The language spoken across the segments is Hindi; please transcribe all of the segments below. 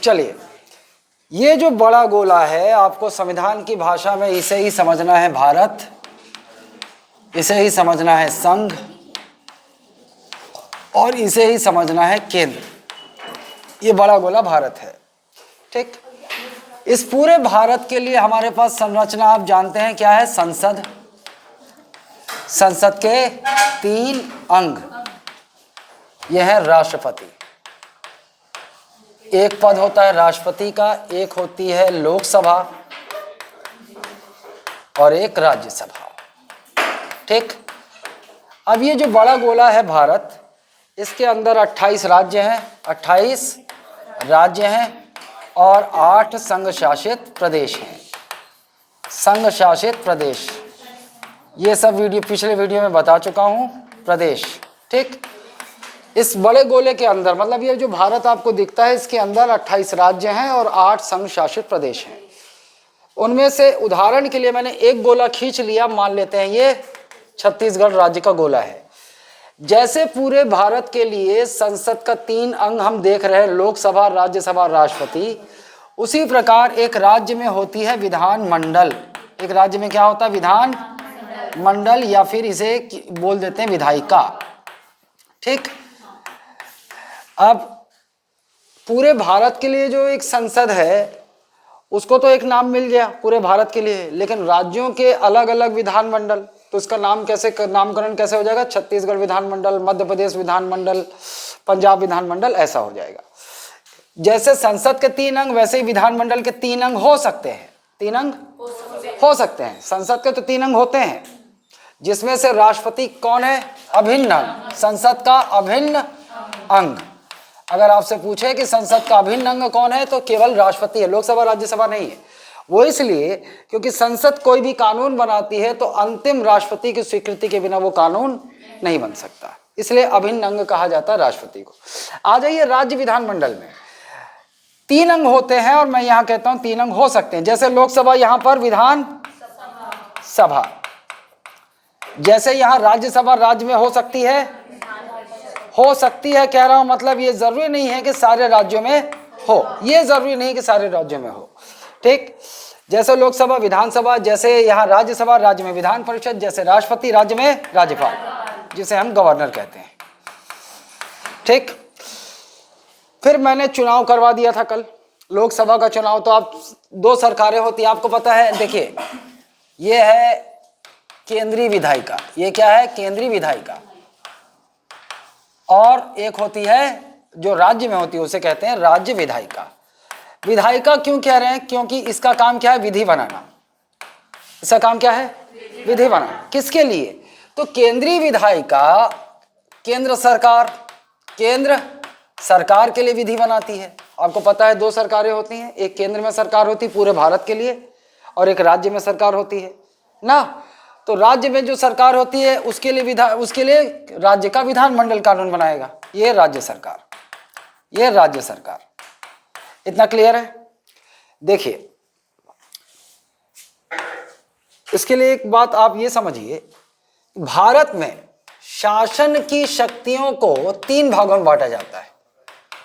चलिए, ये जो बड़ा गोला है आपको संविधान की भाषा में इसे ही समझना है भारत, इसे ही समझना है संघ, और इसे ही समझना है केंद्र। ये बड़ा गोला भारत है। ठीक, इस पूरे भारत के लिए हमारे पास संरचना आप जानते हैं क्या है? संसद, संसद के 3 अंग, यह है राष्ट्रपति, एक पद होता है राष्ट्रपति का, एक होती है लोकसभा और एक राज्यसभा। ठीक, अब ये जो बड़ा गोला है भारत, इसके अंदर 28 राज्य हैं, 28 राज्य हैं और 8 संघ शासित प्रदेश हैं। संघ शासित प्रदेश, ये सब वीडियो पिछले वीडियो में बता चुका हूँ, प्रदेश। ठीक, इस बड़े गोले के अंदर, मतलब ये जो भारत आपको दिखता है, इसके अंदर 28 राज्य हैं और 8 संघ शासित प्रदेश हैं। उनमें से उदाहरण के लिए मैंने एक गोला खींच लिया, मान लेते हैं ये छत्तीसगढ़ राज्य का गोला है। जैसे पूरे भारत के लिए संसद का 3 अंग हम देख रहे हैं, लोकसभा, राज्यसभा, राष्ट्रपति, उसी प्रकार एक राज्य में होती है विधान मंडल। एक राज्य में क्या होता है? विधान मंडल, या फिर इसे बोल देते हैं विधायिका। ठीक, अब पूरे भारत के लिए जो एक संसद है उसको तो एक नाम मिल गया पूरे भारत के लिए, लेकिन राज्यों के अलग अलग विधानमंडल, तो उसका नाम कैसे, नामकरण कैसे हो जाएगा? छत्तीसगढ़ विधानमंडल, मध्य प्रदेश विधानमंडल, पंजाब विधानमंडल, ऐसा हो जाएगा। जैसे संसद के 3 अंग, वैसे ही विधानमंडल के 3 अंग हो सकते हैं। 3 अंग हो सकते हैं। संसद के तो 3 अंग होते हैं, जिसमें से राष्ट्रपति कौन है? अभिन्न अंग, संसद का अभिन्न अंग। अगर आपसे पूछे कि संसद का अभिन्न अंग कौन है, तो केवल राष्ट्रपति है, लोकसभा राज्यसभा नहीं है। वो इसलिए क्योंकि संसद कोई भी कानून बनाती है तो अंतिम राष्ट्रपति की स्वीकृति के बिना वो कानून नहीं बन सकता, इसलिए अभिन्न अंग कहा जाता है राष्ट्रपति को। आ जाइए राज्य विधानमंडल में 3 अंग होते हैं, और मैं यहाँ कहता हूँ 3 अंग हो सकते हैं। जैसे लोकसभा, यहाँ पर विधान सभा, जैसे यहाँ राज्यसभा राज्य में हो सकती है, कह रहा हूं, मतलब ये जरूरी नहीं है कि सारे राज्यों में हो, ये जरूरी नहीं कि सारे राज्यों में हो। ठीक, जैसे लोकसभा विधानसभा, जैसे यहाँ राज्यसभा राज्य में विधान परिषद, जैसे राष्ट्रपति राज्य में राज्यपाल, जिसे हम गवर्नर कहते हैं। ठीक, फिर मैंने चुनाव करवा दिया था कल, लोकसभा का चुनाव। तो आप 2 सरकारें होती हैं, आपको पता है। देखिए, ये है केंद्रीय विधायिका, ये क्या है? केंद्रीय विधायिका। और एक होती है जो राज्य में होती है, उसे कहते हैं राज्य विधायिका। विधायिका क्यों कह रहे हैं? क्योंकि इसका काम क्या है? विधि बनाना। इसका काम क्या है? विधि बनाना। किसके लिए? तो केंद्रीय विधायिका केंद्र सरकार के लिए विधि बनाती है। आपको पता है 2 सरकारें होती हैं, एक केंद्र में सरकार होती है पूरे भारत के लिए, और एक राज्य में सरकार होती है ना। तो राज्य में जो सरकार होती है उसके लिए राज्य का विधानमंडल कानून बनाएगा, ये राज्य सरकार। इतना क्लियर है? देखिए, इसके लिए एक बात आप ये समझिए, भारत में शासन की शक्तियों को 3 भागों में बांटा जाता है।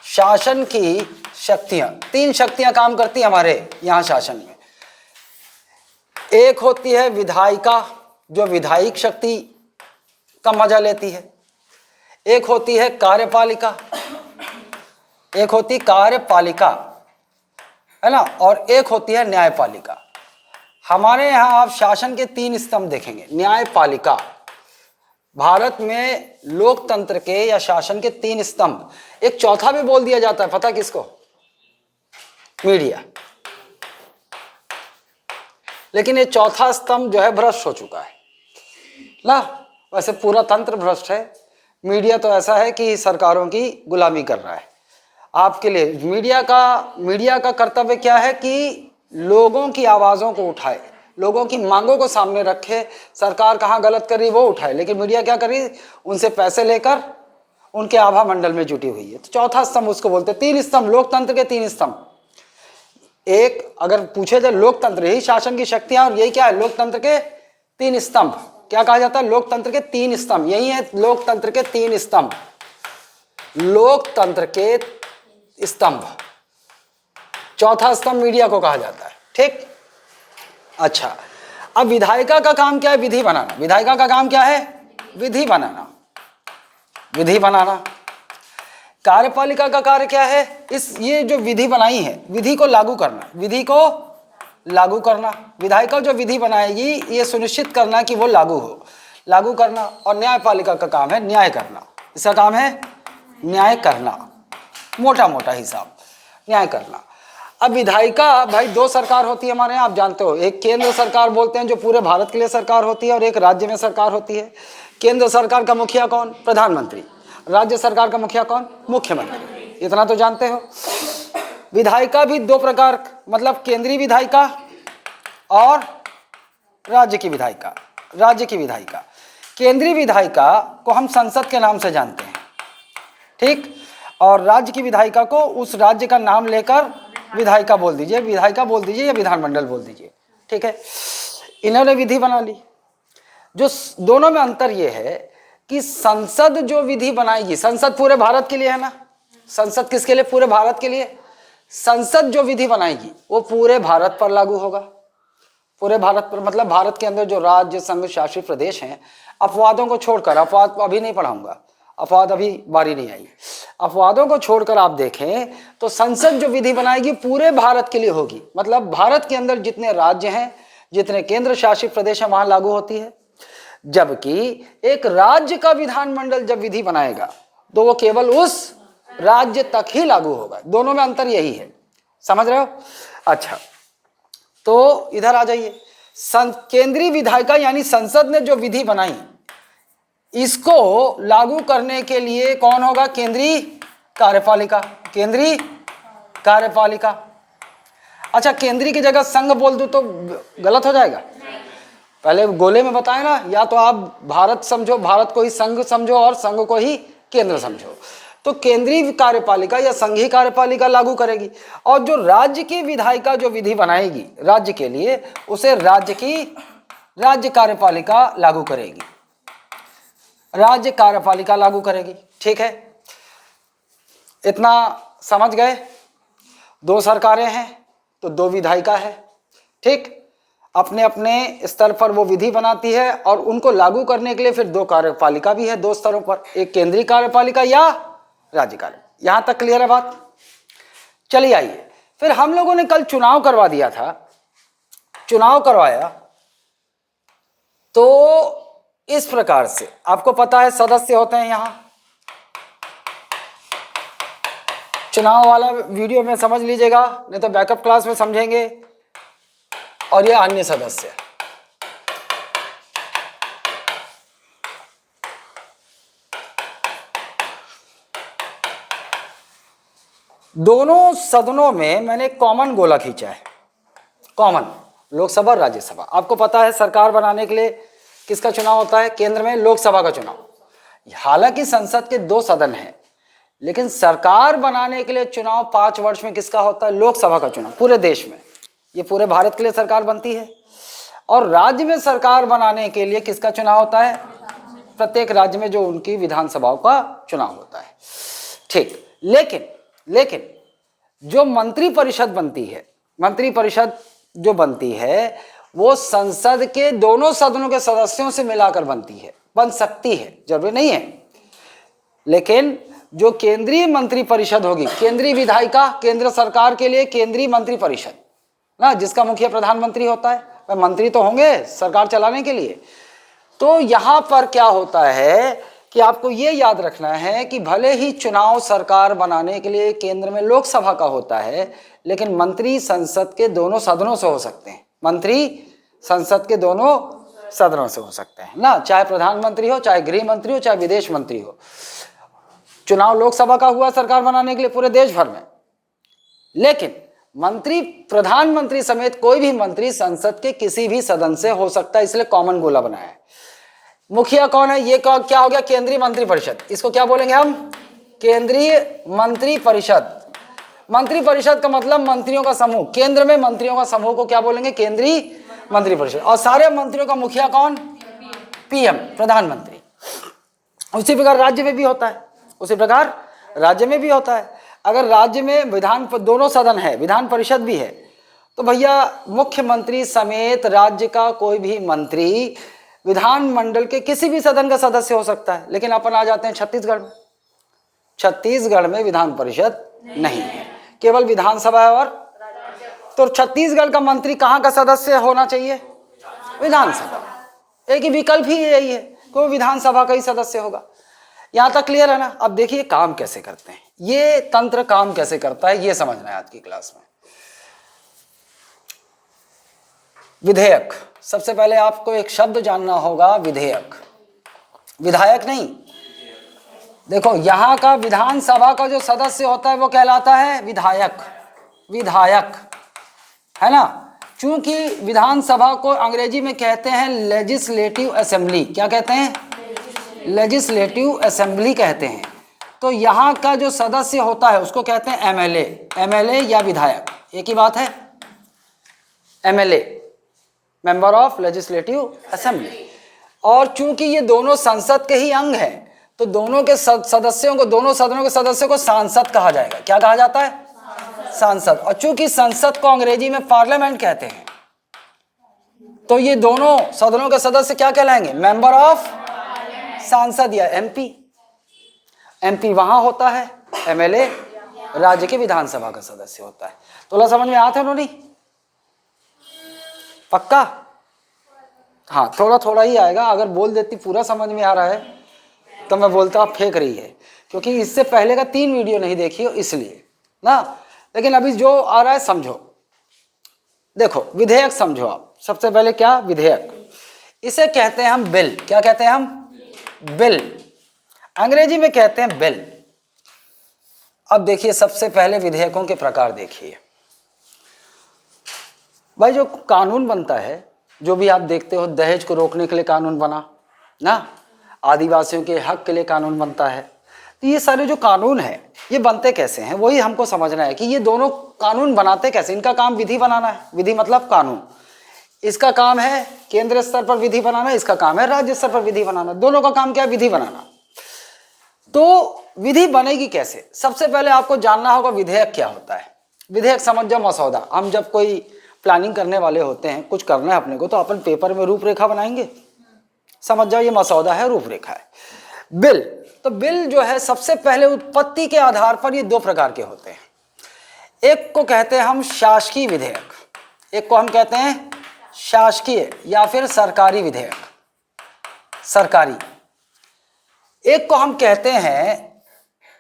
शासन की शक्तियां, 3 शक्तियां काम करती हैं हमारे यहां शासन में। एक होती है विधायिका, जो विधायिक शक्ति का मजा लेती है। एक होती है कार्यपालिका, है ना, और एक होती है न्यायपालिका। हमारे यहाँ आप शासन के 3 स्तंभ देखेंगे। न्यायपालिका, भारत में लोकतंत्र के या शासन के 3 स्तंभ, एक चौथा भी बोल दिया जाता है, पता किसको? मीडिया। लेकिन ये चौथा स्तंभ जो है भ्रष्ट हो चुका है ना। वैसे पूरा तंत्र भ्रष्ट है, मीडिया तो ऐसा है कि सरकारों की गुलामी कर रहा है। आपके लिए मीडिया का कर्तव्य क्या है? कि लोगों की आवाज़ों को उठाए, लोगों की मांगों को सामने रखे। सरकार कहाँ गलत कर रही वो उठाए, लेकिन मीडिया क्या कर रही? उनसे पैसे लेकर उनके आभा मंडल में जुटी हुई है। तो चौथा स्तंभ उसको बोलते हैं। 3 स्तंभ, लोकतंत्र के 3 स्तंभ। एक अगर पूछे जाए, लोकतंत्र यही शासन की शक्तियां, और यही क्या है? लोकतंत्र के 3 स्तंभ। क्या कहा जाता है? लोकतंत्र के 3 स्तंभ। यही है लोकतंत्र के 3 स्तंभ। लोकतंत्र के स्तंभ चौथा स्तंभ मीडिया को कहा जाता है। ठीक, अच्छा, अब विधायिका का काम क्या है? विधि बनाना। विधायिका का काम क्या है? विधि बनाना, विधि बनाना। कार्यपालिका का कार्य क्या है? ये जो विधि बनाई है, विधि को लागू करना, विधि को लागू करना। विधायिका जो विधि बनाएगी ये सुनिश्चित करना कि वो लागू हो, लागू करना। और न्यायपालिका का काम है न्याय करना। इसका काम है न्याय करना, मोटा मोटा हिसाब, न्याय करना। अब विधायिका, भाई दो सरकार होती है हमारे यहाँ, आप जानते हो। एक केंद्र सरकार बोलते हैं जो पूरे भारत के लिए सरकार होती है, और एक राज्य में सरकार होती है। केंद्र सरकार का मुखिया कौन? प्रधानमंत्री। राज्य सरकार का मुखिया कौन? मुख्यमंत्री। इतना तो जानते हो। विधायिका भी दो प्रकार, मतलब केंद्रीय विधायिका और राज्य की विधायिका। राज्य की विधायिका, केंद्रीय विधायिका को हम संसद के नाम से जानते हैं, ठीक। और राज्य की विधायिका को उस राज्य का नाम लेकर विधायिका बोल दीजिए, विधायिका बोल दीजिए या विधानमंडल बोल दीजिए, ठीक है। इन्होंने विधि बना ली। जो दोनों में अंतर यह है कि संसद जो विधि बनाएगी, संसद पूरे भारत के लिए है ना, संसद किसके लिए? पूरे भारत के लिए। संसद जो विधि बनाएगी वो पूरे भारत पर लागू होगा, पूरे भारत पर, मतलब भारत के अंदर जो राज्य संघ शासित प्रदेश हैं, अपवादों को छोड़कर, अपवाद अभी नहीं पढ़ाऊंगा, अपवाद अभी बारी नहीं आई, अपवादों को छोड़कर आप देखें तो संसद जो विधि बनाएगी पूरे भारत के लिए होगी। मतलब भारत के अंदर जितने राज्य हैं, जितने केंद्र शासित प्रदेश हैं, वहां लागू होती है। जबकि एक राज्य का विधानमंडल जब विधि बनाएगा तो वो केवल उस राज्य तक ही लागू होगा। दोनों में अंतर यही है, समझ रहे हो? अच्छा, तो इधर आ जाइए। केंद्रीय विधायिका यानी संसद ने जो विधि बनाई, इसको लागू करने के लिए कौन होगा? केंद्रीय कार्यपालिका। केंद्रीय कार्यपालिका। अच्छा, केंद्रीय की जगह संघ बोल दूं तो गलत हो जाएगा? पहले गोले में बताए ना, या तो आप भारत समझो, भारत को ही संघ समझो, और संघ को ही केंद्र समझो। तो केंद्रीय कार्यपालिका या संघीय कार्यपालिका लागू करेगी, और जो राज्य की विधायिका जो विधि बनाएगी राज्य के लिए, उसे राज्य कार्यपालिका लागू करेगी, राज्य कार्यपालिका लागू करेगी, ठीक है। इतना समझ गए? दो सरकारें हैं तो दो विधायिका है, ठीक। अपने अपने स्तर पर वो विधि बनाती है, और उनको लागू करने के लिए फिर दो कार्यपालिका भी है, दो स्तरों पर, एक केंद्रीय कार्यपालिका या राज्य कार्य। यहां तक क्लियर है बात? चलिए आइए, फिर हम लोगों ने कल चुनाव करवा दिया था। चुनाव करवाया तो इस प्रकार से, आपको पता है सदस्य होते हैं यहां, चुनाव वाला वीडियो में समझ लीजिएगा, नहीं तो बैकअप क्लास में समझेंगे। और ये अन्य सदस्य, दोनों सदनों में मैंने कॉमन गोला खींचा है, कॉमन, लोकसभा और राज्यसभा। आपको पता है सरकार बनाने के लिए किसका चुनाव होता है? केंद्र में लोकसभा का चुनाव। हालांकि संसद के दो सदन हैं, लेकिन सरकार बनाने के लिए चुनाव 5 वर्ष में किसका होता है? लोकसभा का चुनाव, पूरे देश में। ये पूरे भारत के लिए सरकार बनती है। और राज्य में सरकार बनाने के लिए किसका चुनाव होता है? प्रत्येक राज्य में जो उनकी विधानसभाओं का चुनाव होता है, ठीक। लेकिन जो मंत्री परिषद बनती है, मंत्री परिषद जो बनती है, वो संसद के दोनों सदनों के सदस्यों से मिलाकर बनती है, बन सकती है, जरूरी नहीं है। लेकिन जो केंद्रीय मंत्री परिषद होगी, केंद्रीय विधायिका, केंद्र सरकार के लिए केंद्रीय मंत्री परिषद ना, जिसका मुखिया प्रधानमंत्री होता है, वह मंत्री तो होंगे सरकार चलाने के लिए। तो यहां पर क्या होता है कि आपको ये याद रखना है कि भले ही चुनाव सरकार बनाने के लिए केंद्र में लोकसभा का होता है, लेकिन मंत्री संसद के दोनों सदनों से हो सकते हैं, मंत्री संसद के दोनों सदनों से हो सकते हैं ना, चाहे प्रधानमंत्री हो, चाहे गृह मंत्री हो, चाहे विदेश मंत्री हो। चुनाव लोकसभा का हुआ सरकार बनाने के लिए पूरे देश भर में, लेकिन मंत्री, प्रधानमंत्री समेत कोई भी मंत्री संसद के किसी भी सदन से हो सकता है, इसलिए कॉमन गोला बनाया है। मुखिया कौन है? ये क्या हो गया? केंद्रीय मंत्री परिषद। इसको क्या बोलेंगे हम? केंद्रीय मंत्री परिषद। मंत्री परिषद का मतलब मंत्रियों का समूह, केंद्र में मंत्रियों का समूह को क्या बोलेंगे? केंद्रीय मंत्री परिषद। और सारे मंत्रियों का मुखिया कौन? पीएम, प्रधानमंत्री। उसी प्रकार राज्य में भी होता है, उसी प्रकार राज्य में भी होता है। अगर राज्य में विधान दोनों सदन है, विधान परिषद भी है, तो भैया मुख्यमंत्री समेत राज्य का कोई भी मंत्री विधानमंडल के किसी भी सदन का सदस्य हो सकता है। लेकिन अपन आ जाते हैं छत्तीसगढ़ में। छत्तीसगढ़ में विधान परिषद नहीं है, केवल विधानसभा है। और तो छत्तीसगढ़ का मंत्री कहाँ का सदस्य होना चाहिए? विधानसभा। एक ही विकल्प ही यही है कि वो विधानसभा का ही सदस्य होगा। यहां तक क्लियर है ना? अब देखिए काम कैसे करते हैं, ये तंत्र काम कैसे करता है, ये समझना है आज की क्लास में। विधेयक, सबसे पहले आपको एक शब्द जानना होगा, विधेयक। विधायक नहीं। देखो यहां का विधानसभा का जो सदस्य होता है वो कहलाता है विधायक। विधायक है ना? चूंकि विधानसभा को अंग्रेजी में कहते हैं लेजिस्लेटिव असेंबली। क्या कहते हैं? लेजिस्लेटिव असेंबली कहते हैं। तो यहाँ का जो सदस्य होता है उसको कहते हैं एमएलए। एमएलए या विधायक एक ही बात है। MLA, member of legislative assembly. और चूंकि ये दोनों संसद के ही अंग हैं, तो दोनों के सदस्यों को, दोनों सदनों के सदस्यों को सांसद कहा जाएगा। क्या कहा जाता है? सांसद। और चूंकि संसद को अंग्रेजी में पार्लियामेंट कहते हैं, तो ये दोनों सदनों के सदस्य क्या कहलाएंगे? मेंबर ऑफ सांसद या एमपी। एमपी वहां होता है, एमएलए राज्य के विधानसभा का सदस्य होता है। तो समझ में आता है उन्होंने? पक्का? हाँ, थोड़ा थोड़ा ही आएगा। अगर बोल देती पूरा समझ में आ रहा है तो मैं बोलता आप फेंक रही है, क्योंकि इससे पहले का 3 वीडियो नहीं देखी हो इसलिए ना। लेकिन अभी जो आ रहा है समझो। देखो विधेयक समझो आप। सबसे पहले क्या? विधेयक। इसे कहते हैं हम बिल। क्या कहते हैं हम? बिल। अंग्रेजी में कहते हैं बिल। अब देखिए सबसे पहले विधेयकों के प्रकार देखिए भाई। जो कानून बनता है, जो भी आप देखते हो, दहेज को रोकने के लिए कानून बना ना, आदिवासियों के हक के लिए कानून बनता है। तो ये सारे जो कानून है ये बनते कैसे हैं, वही हमको समझना है कि ये दोनों कानून बनाते कैसे। इनका काम विधि बनाना है। विधि मतलब कानून। इसका काम है केंद्र स्तर पर विधि बनाना, इसका काम है राज्य स्तर पर विधि बनाना। दोनों का काम क्या है? विधि बनाना। तो विधि बनेगी कैसे? सबसे पहले आपको जानना होगा विधेयक क्या होता है। विधेयक समझ जाओ मसौदा। हम जब कोई प्लानिंग करने वाले होते हैं, कुछ करना है अपने को, तो अपन पेपर में रूपरेखा बनाएंगे। समझ जाओ ये मसौदा है, रूपरेखा है। बिल, तो बिल जो है सबसे पहले उत्पत्ति के आधार पर ये 2 प्रकार के होते हैं। एक को कहते हैं हम शासकीय विधेयक, एक को हम कहते हैं शासकीय या फिर सरकारी विधेयक। सरकारी। एक को हम कहते हैं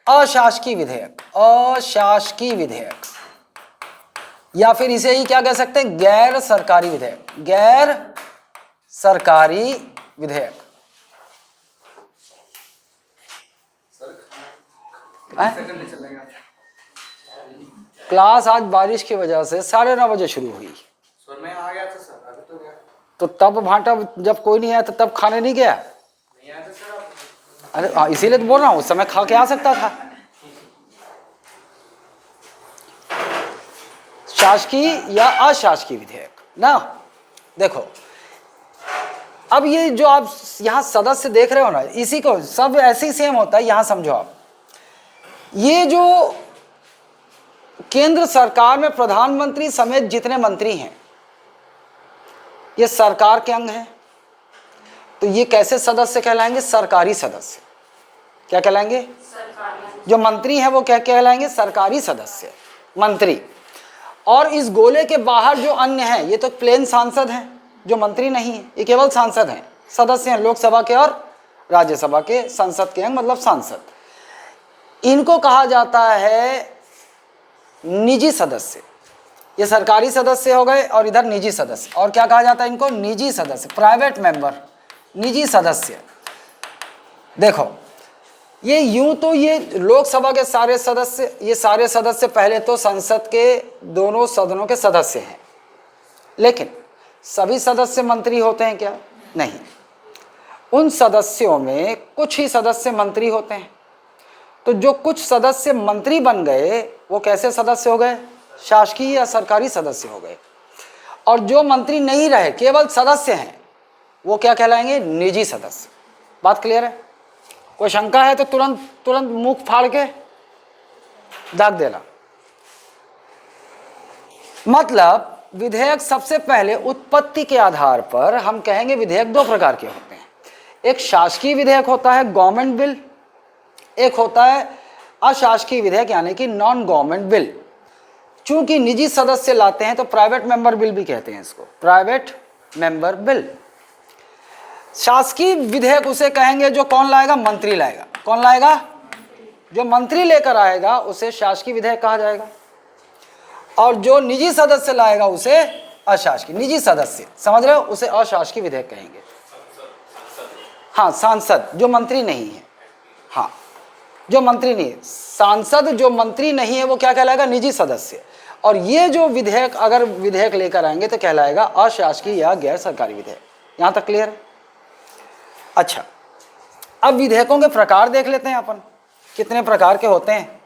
अशासकीय विधेयक। अशासकीय विधेयक, या फिर इसे ही क्या कह सकते हैं? गैर सरकारी विधेयक। गैर सरकारी विधेयक। क्लास आज बारिश की वजह से 9:30 बजे शुरू हुई। मैं आ गया था सर, अभी तो गया। तो तब भांटा जब कोई नहीं आया तो तब खाने नहीं गया? नहीं आया था सर। अरे इसीलिए तो बोल रहा हूँ, उस समय खा के आ सकता था। शासकीय या अशासकीय विधेयक ना। देखो अब ये जो आप यहाँ सदस्य देख रहे हो ना, इसी को सब ऐसे ही सेम होता है। यहाँ समझो आप, ये जो केंद्र सरकार में प्रधानमंत्री समेत जितने मंत्री हैं ये सरकार के अंग हैं। तो ये कैसे सदस्य कहलाएंगे? सरकारी सदस्य। क्या कहलाएंगे? जो मंत्री हैं वो क्या कहलाएंगे? सरकारी सदस्य, मंत्री। और इस गोले के बाहर जो अन्य हैं ये तो प्लेन सांसद हैं, जो मंत्री नहीं है, ये केवल सांसद हैं, सदस्य हैं लोकसभा के और राज्यसभा के, संसद के अंग मतलब सांसद। इनको कहा जाता है निजी सदस्य। ये सरकारी सदस्य हो गए और इधर निजी सदस्य। और क्या कहा जाता है इनको? निजी सदस्य, प्राइवेट मेंबर, निजी सदस्य। देखो ये यूं तो ये लोकसभा के सारे सदस्य, ये सारे सदस्य पहले तो संसद के दोनों सदनों के सदस्य हैं। लेकिन सभी सदस्य मंत्री होते हैं क्या? नहीं। उन सदस्यों में कुछ ही सदस्य मंत्री होते हैं। तो जो कुछ सदस्य मंत्री बन गए वो कैसे सदस्य हो गए? शासकीय या सरकारी सदस्य हो गए। और जो मंत्री नहीं रहे, केवल सदस्य हैं, वो क्या कहलाएंगे? निजी सदस्य। बात क्लियर है? कोई शंका है तो तुरंत मुंह फाड़ के दाग देना। मतलब विधेयक सबसे पहले उत्पत्ति के आधार पर हम कहेंगे विधेयक दो प्रकार के होते हैं। एक शासकीय विधेयक होता है गवर्नमेंट बिल, एक होता है अशासकीय विधेयक यानी कि नॉन गवर्नमेंट बिल। चूंकि निजी सदस्य लाते हैं तो प्राइवेट मेंबर बिल भी कहते हैं इसको, प्राइवेट मेंबर बिल। शासकीय विधेयक उसे कहेंगे जो कौन लाएगा, मंत्री लाएगा। कौन लाएगा? जो मंत्री लेकर आएगा उसे शासकीय विधेयक कहा जाएगा, और जो निजी सदस्य लाएगा उसे अशासकीय। निजी सदस्य समझ रहे हो, उसे अशासकीय विधेयक कहेंगे। हाँ, सांसद जो मंत्री नहीं है, हाँ जो मंत्री नहीं है, सांसद जो मंत्री नहीं है वो क्या कहलाएगा, निजी सदस्य। और ये जो विधेयक अगर विधेयक लेकर आएंगे तो कहलाएगा अशासकीय या गैर सरकारी विधेयक। यहां तक क्लियर है? अच्छा, अब विधेयकों के प्रकार देख लेते हैं अपन, कितने प्रकार के होते हैं।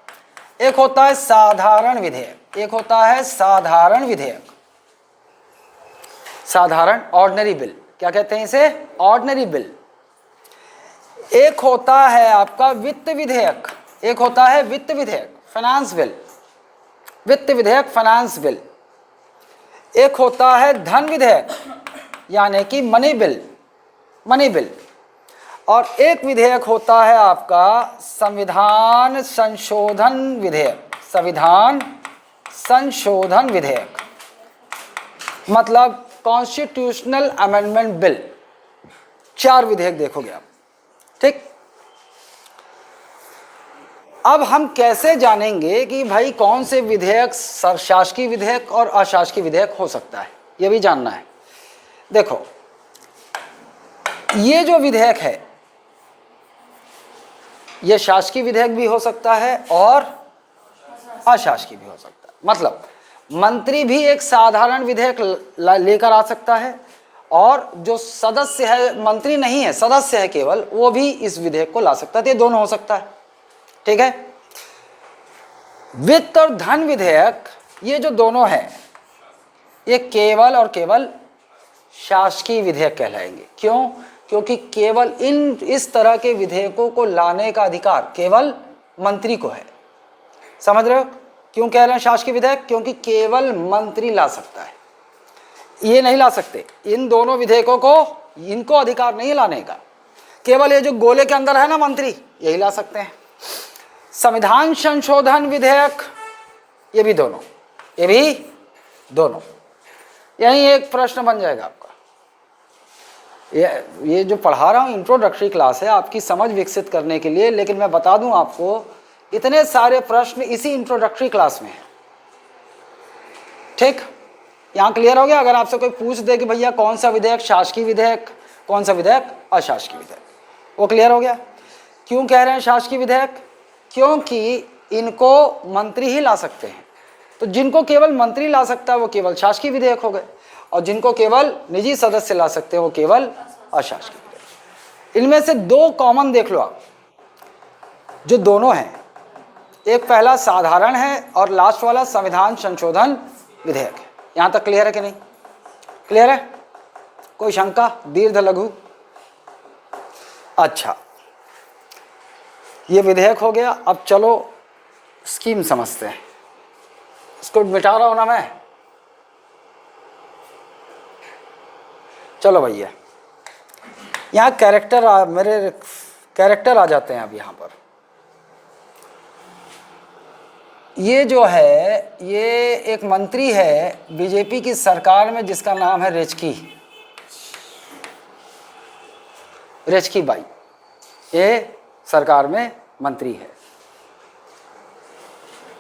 एक होता है साधारण विधेयक, एक होता है साधारण विधेयक, साधारण ऑर्डिनरी बिल, क्या कहते हैं इसे, ऑर्डिनरी बिल। एक होता है आपका वित्त विधेयक, एक होता है वित्त विधेयक, फाइनेंस बिल, वित्त विधेयक फाइनेंस बिल। एक होता है धन विधेयक यानी कि मनी बिल, मनी बिल। और एक विधेयक होता है आपका संविधान संशोधन विधेयक, संविधान संशोधन विधेयक, मतलब कॉन्स्टिट्यूशनल अमेंडमेंट बिल। चार विधेयक देखोगे आप, ठीक। अब हम कैसे जानेंगे कि भाई कौन से विधेयक शासकीय विधेयक और अशासकीय विधेयक हो सकता है, यह भी जानना है। देखो, ये जो विधेयक है ये शासकीय विधेयक भी हो सकता है और अशासकीय भी हो सकता है। मतलब मंत्री भी एक साधारण विधेयक लेकर आ सकता है, और जो सदस्य है, मंत्री नहीं है, सदस्य है केवल, वो भी इस विधेयक को ला सकता है। ये दोनों हो सकता है, ठीक है। वित्त और धन विधेयक ये जो दोनों हैं ये केवल और केवल शासकीय विधेयक कहलाएंगे। क्यों? क्योंकि केवल इस तरह के विधेयकों को लाने का अधिकार केवल मंत्री को है। समझ रहे हो क्यों कह रहे हैं शासकीय विधेयक? क्योंकि केवल मंत्री ला सकता है, ये नहीं ला सकते। इन दोनों विधेयकों को, इनको अधिकार नहीं लाने का, केवल ये जो गोले के अंदर है ना मंत्री, यही ला सकते हैं। संविधान संशोधन विधेयक ये भी दोनों, ये भी दोनों। यही एक प्रश्न बन जाएगा आपका। ये जो पढ़ा रहा हूँ इंट्रोडक्टरी क्लास है आपकी समझ विकसित करने के लिए, लेकिन मैं बता दूं आपको इतने सारे प्रश्न इसी इंट्रोडक्टरी क्लास में है, ठीक। यहाँ क्लियर हो गया? अगर आपसे कोई पूछ दे कि भैया कौन सा विधेयक शासकीय विधेयक, कौन सा विधेयक अशासकीय विधेयक, वो क्लियर हो गया। क्यों कह रहे हैं शासकीय विधेयक? क्योंकि इनको मंत्री ही ला सकते हैं। तो जिनको केवल मंत्री ला सकता है वो केवल शासकीय विधेयक हो गए, और जिनको केवल निजी सदस्य ला सकते हैं वो केवल अशासकीय विधेयक। इनमें से दो कॉमन देख लो आप, जो दोनों हैं। एक पहला साधारण है और लास्ट वाला संविधान संशोधन विधेयक है। यहाँ तक क्लियर है कि नहीं? क्लियर है? कोई शंका? दीर्घ लघु? अच्छा, ये विधेयक हो गया। अब चलो स्कीम समझते हैं। इसको मिटा रहा हूं ना मैं, चलो भैया यहाँ कैरेक्टर मेरे कैरेक्टर आ जाते हैं। अब यहाँ पर ये जो है ये एक मंत्री है बीजेपी की सरकार में जिसका नाम है रेचकी बाई। ये सरकार में मंत्री है,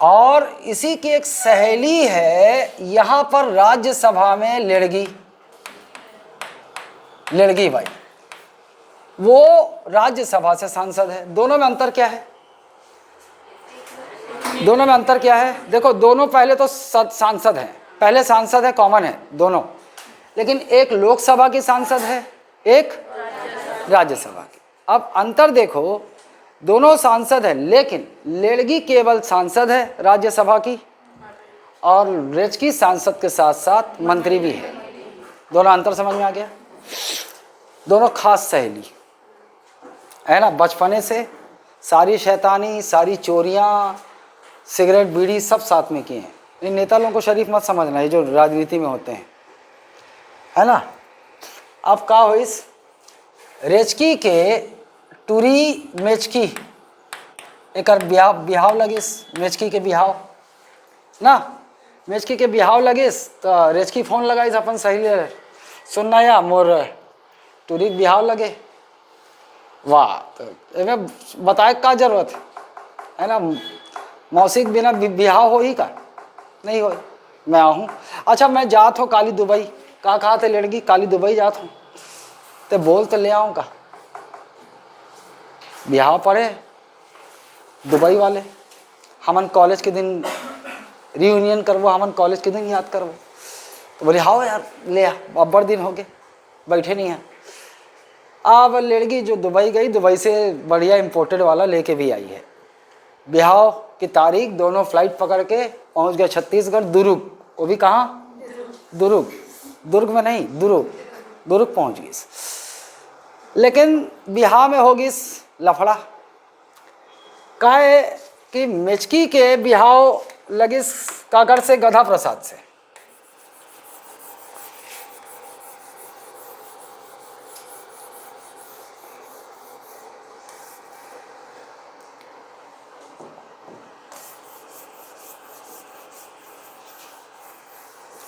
और इसी की एक सहेली है यहाँ पर राज्यसभा में लड़गी बाई। वो राज्यसभा से सांसद है। दोनों में अंतर क्या है? दोनों में अंतर क्या है? देखो, दोनों पहले तो सांसद हैं, पहले सांसद है, कॉमन है दोनों, लेकिन एक लोकसभा की सांसद है, एक राज्यसभा की। अब अंतर देखो, दोनों सांसद है, लेकिन लेडगी केवल सांसद है राज्यसभा की, और रेचकी सांसद के साथ साथ मंत्री भी है। दोनों अंतर समझ में आ गया? दोनों खास सहेली है ना, बचपने से सारी शैतानी, सारी चोरियां, सिगरेट बीड़ी सब साथ में किए हैं। इन नेता लोगों को शरीफ मत समझना, ये जो राजनीति में होते हैं, है ना। अब का हो इस रेचकी के टूरी मेचकी एक बिहाव लगिस, मेचकी के बिहाव ना, मेचकी के बिहाव लगिस तो रेचकी फोन लगाइस अपन सही सुनना या मोर टूरी बिहाव लगे। वाह, तो इन्हें बताए का जरूरत है ना, मौसी के बिना बिहाव हो ही का नहीं हो। मैं आहूँ, अच्छा मैं जात हो काली दुबई, का कहा थे लड़की काली दुबई जात हूँ, तो बोल तो ले आऊँ का बिहाव पड़े दुबई वाले, हमन कॉलेज के दिन रियूनियन करवो, हमन कॉलेज के दिन याद करवो। तो बोले हाँ यार ले आ, अब्बड़ दिन हो गए बैठे नहीं हैं। अब लड़की जो दुबई गई, दुबई से बढ़िया इम्पोर्टेड वाला लेके भी आई है। बिहाव की तारीख दोनों फ्लाइट पकड़ के पहुंच गए छत्तीसगढ़, दुर्ग। वो भी कहाँ? दुर्ग, दुर्ग में नहीं, दुर्ग पहुंच गई। लेकिन बिहाव में होगी लफड़ा का है कि मेचकी के बिहाव लगिस काकर से, गधा प्रसाद से।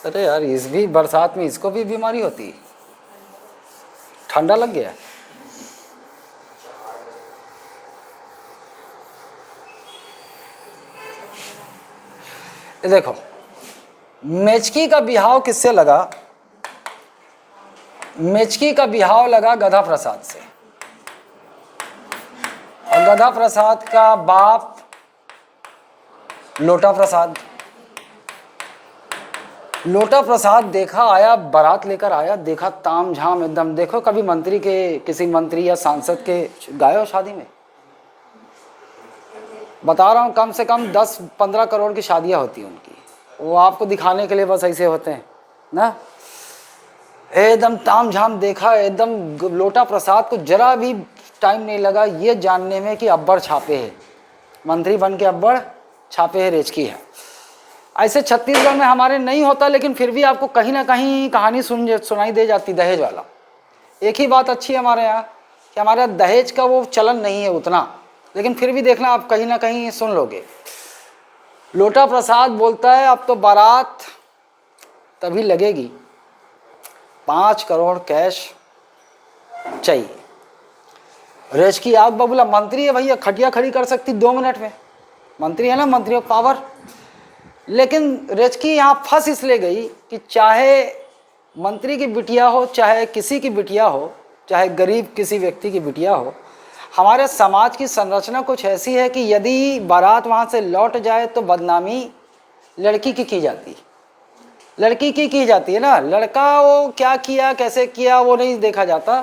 अरे यार, इस भी बरसात में इसको भी बीमारी होती है, ठंडा लग गया। देखो मेचकी का बिहाव किससे लगा? मेचकी का बिहाव लगा गधा प्रसाद से। और गधा प्रसाद का बाप लोटा प्रसाद। लोटा प्रसाद देखा आया, बारात लेकर आया, देखा ताम झाम एकदम। देखो कभी मंत्री के, किसी मंत्री या सांसद के गए हो शादी में? बता रहा हूँ, कम से कम 10-15 करोड़ की शादियाँ होती हैं उनकी, वो आपको दिखाने के लिए बस ऐसे होते हैं ना। एकदम ताम झाम देखा, एकदम लोटा प्रसाद को जरा भी टाइम नहीं लगा ये जानने में कि अब्बड़ छापे है, मंत्री बन के अब्बड़ छापे है, रेचकी है। ऐसे छत्तीसगढ़ में हमारे नहीं होता, लेकिन फिर भी आपको कहीं ना कहीं कहानी सुनाई दे जाती दहेज वाला। एक ही बात अच्छी है हमारे यहाँ कि हमारे यहाँ दहेज का वो चलन नहीं है उतना, लेकिन फिर भी देखना आप कहीं ना कहीं सुन लोगे। लोटा प्रसाद बोलता है अब तो बारात तभी लगेगी, 5 करोड़ कैश चाहिए। रेचकी आग बबूला, मंत्री है भैया, खटिया खड़ी कर सकती 2 मिनट में, मंत्री है ना, मंत्री ऑफ पावर। लेकिन रेचकी यहाँ फंस इसलिए गई कि चाहे मंत्री की बिटिया हो, चाहे किसी की बिटिया हो, चाहे गरीब किसी व्यक्ति की बिटिया हो, हमारे समाज की संरचना कुछ ऐसी है कि यदि बारात वहाँ से लौट जाए तो बदनामी लड़की की जाती है, लड़की की जाती है ना। लड़का वो क्या किया कैसे किया वो नहीं देखा जाता,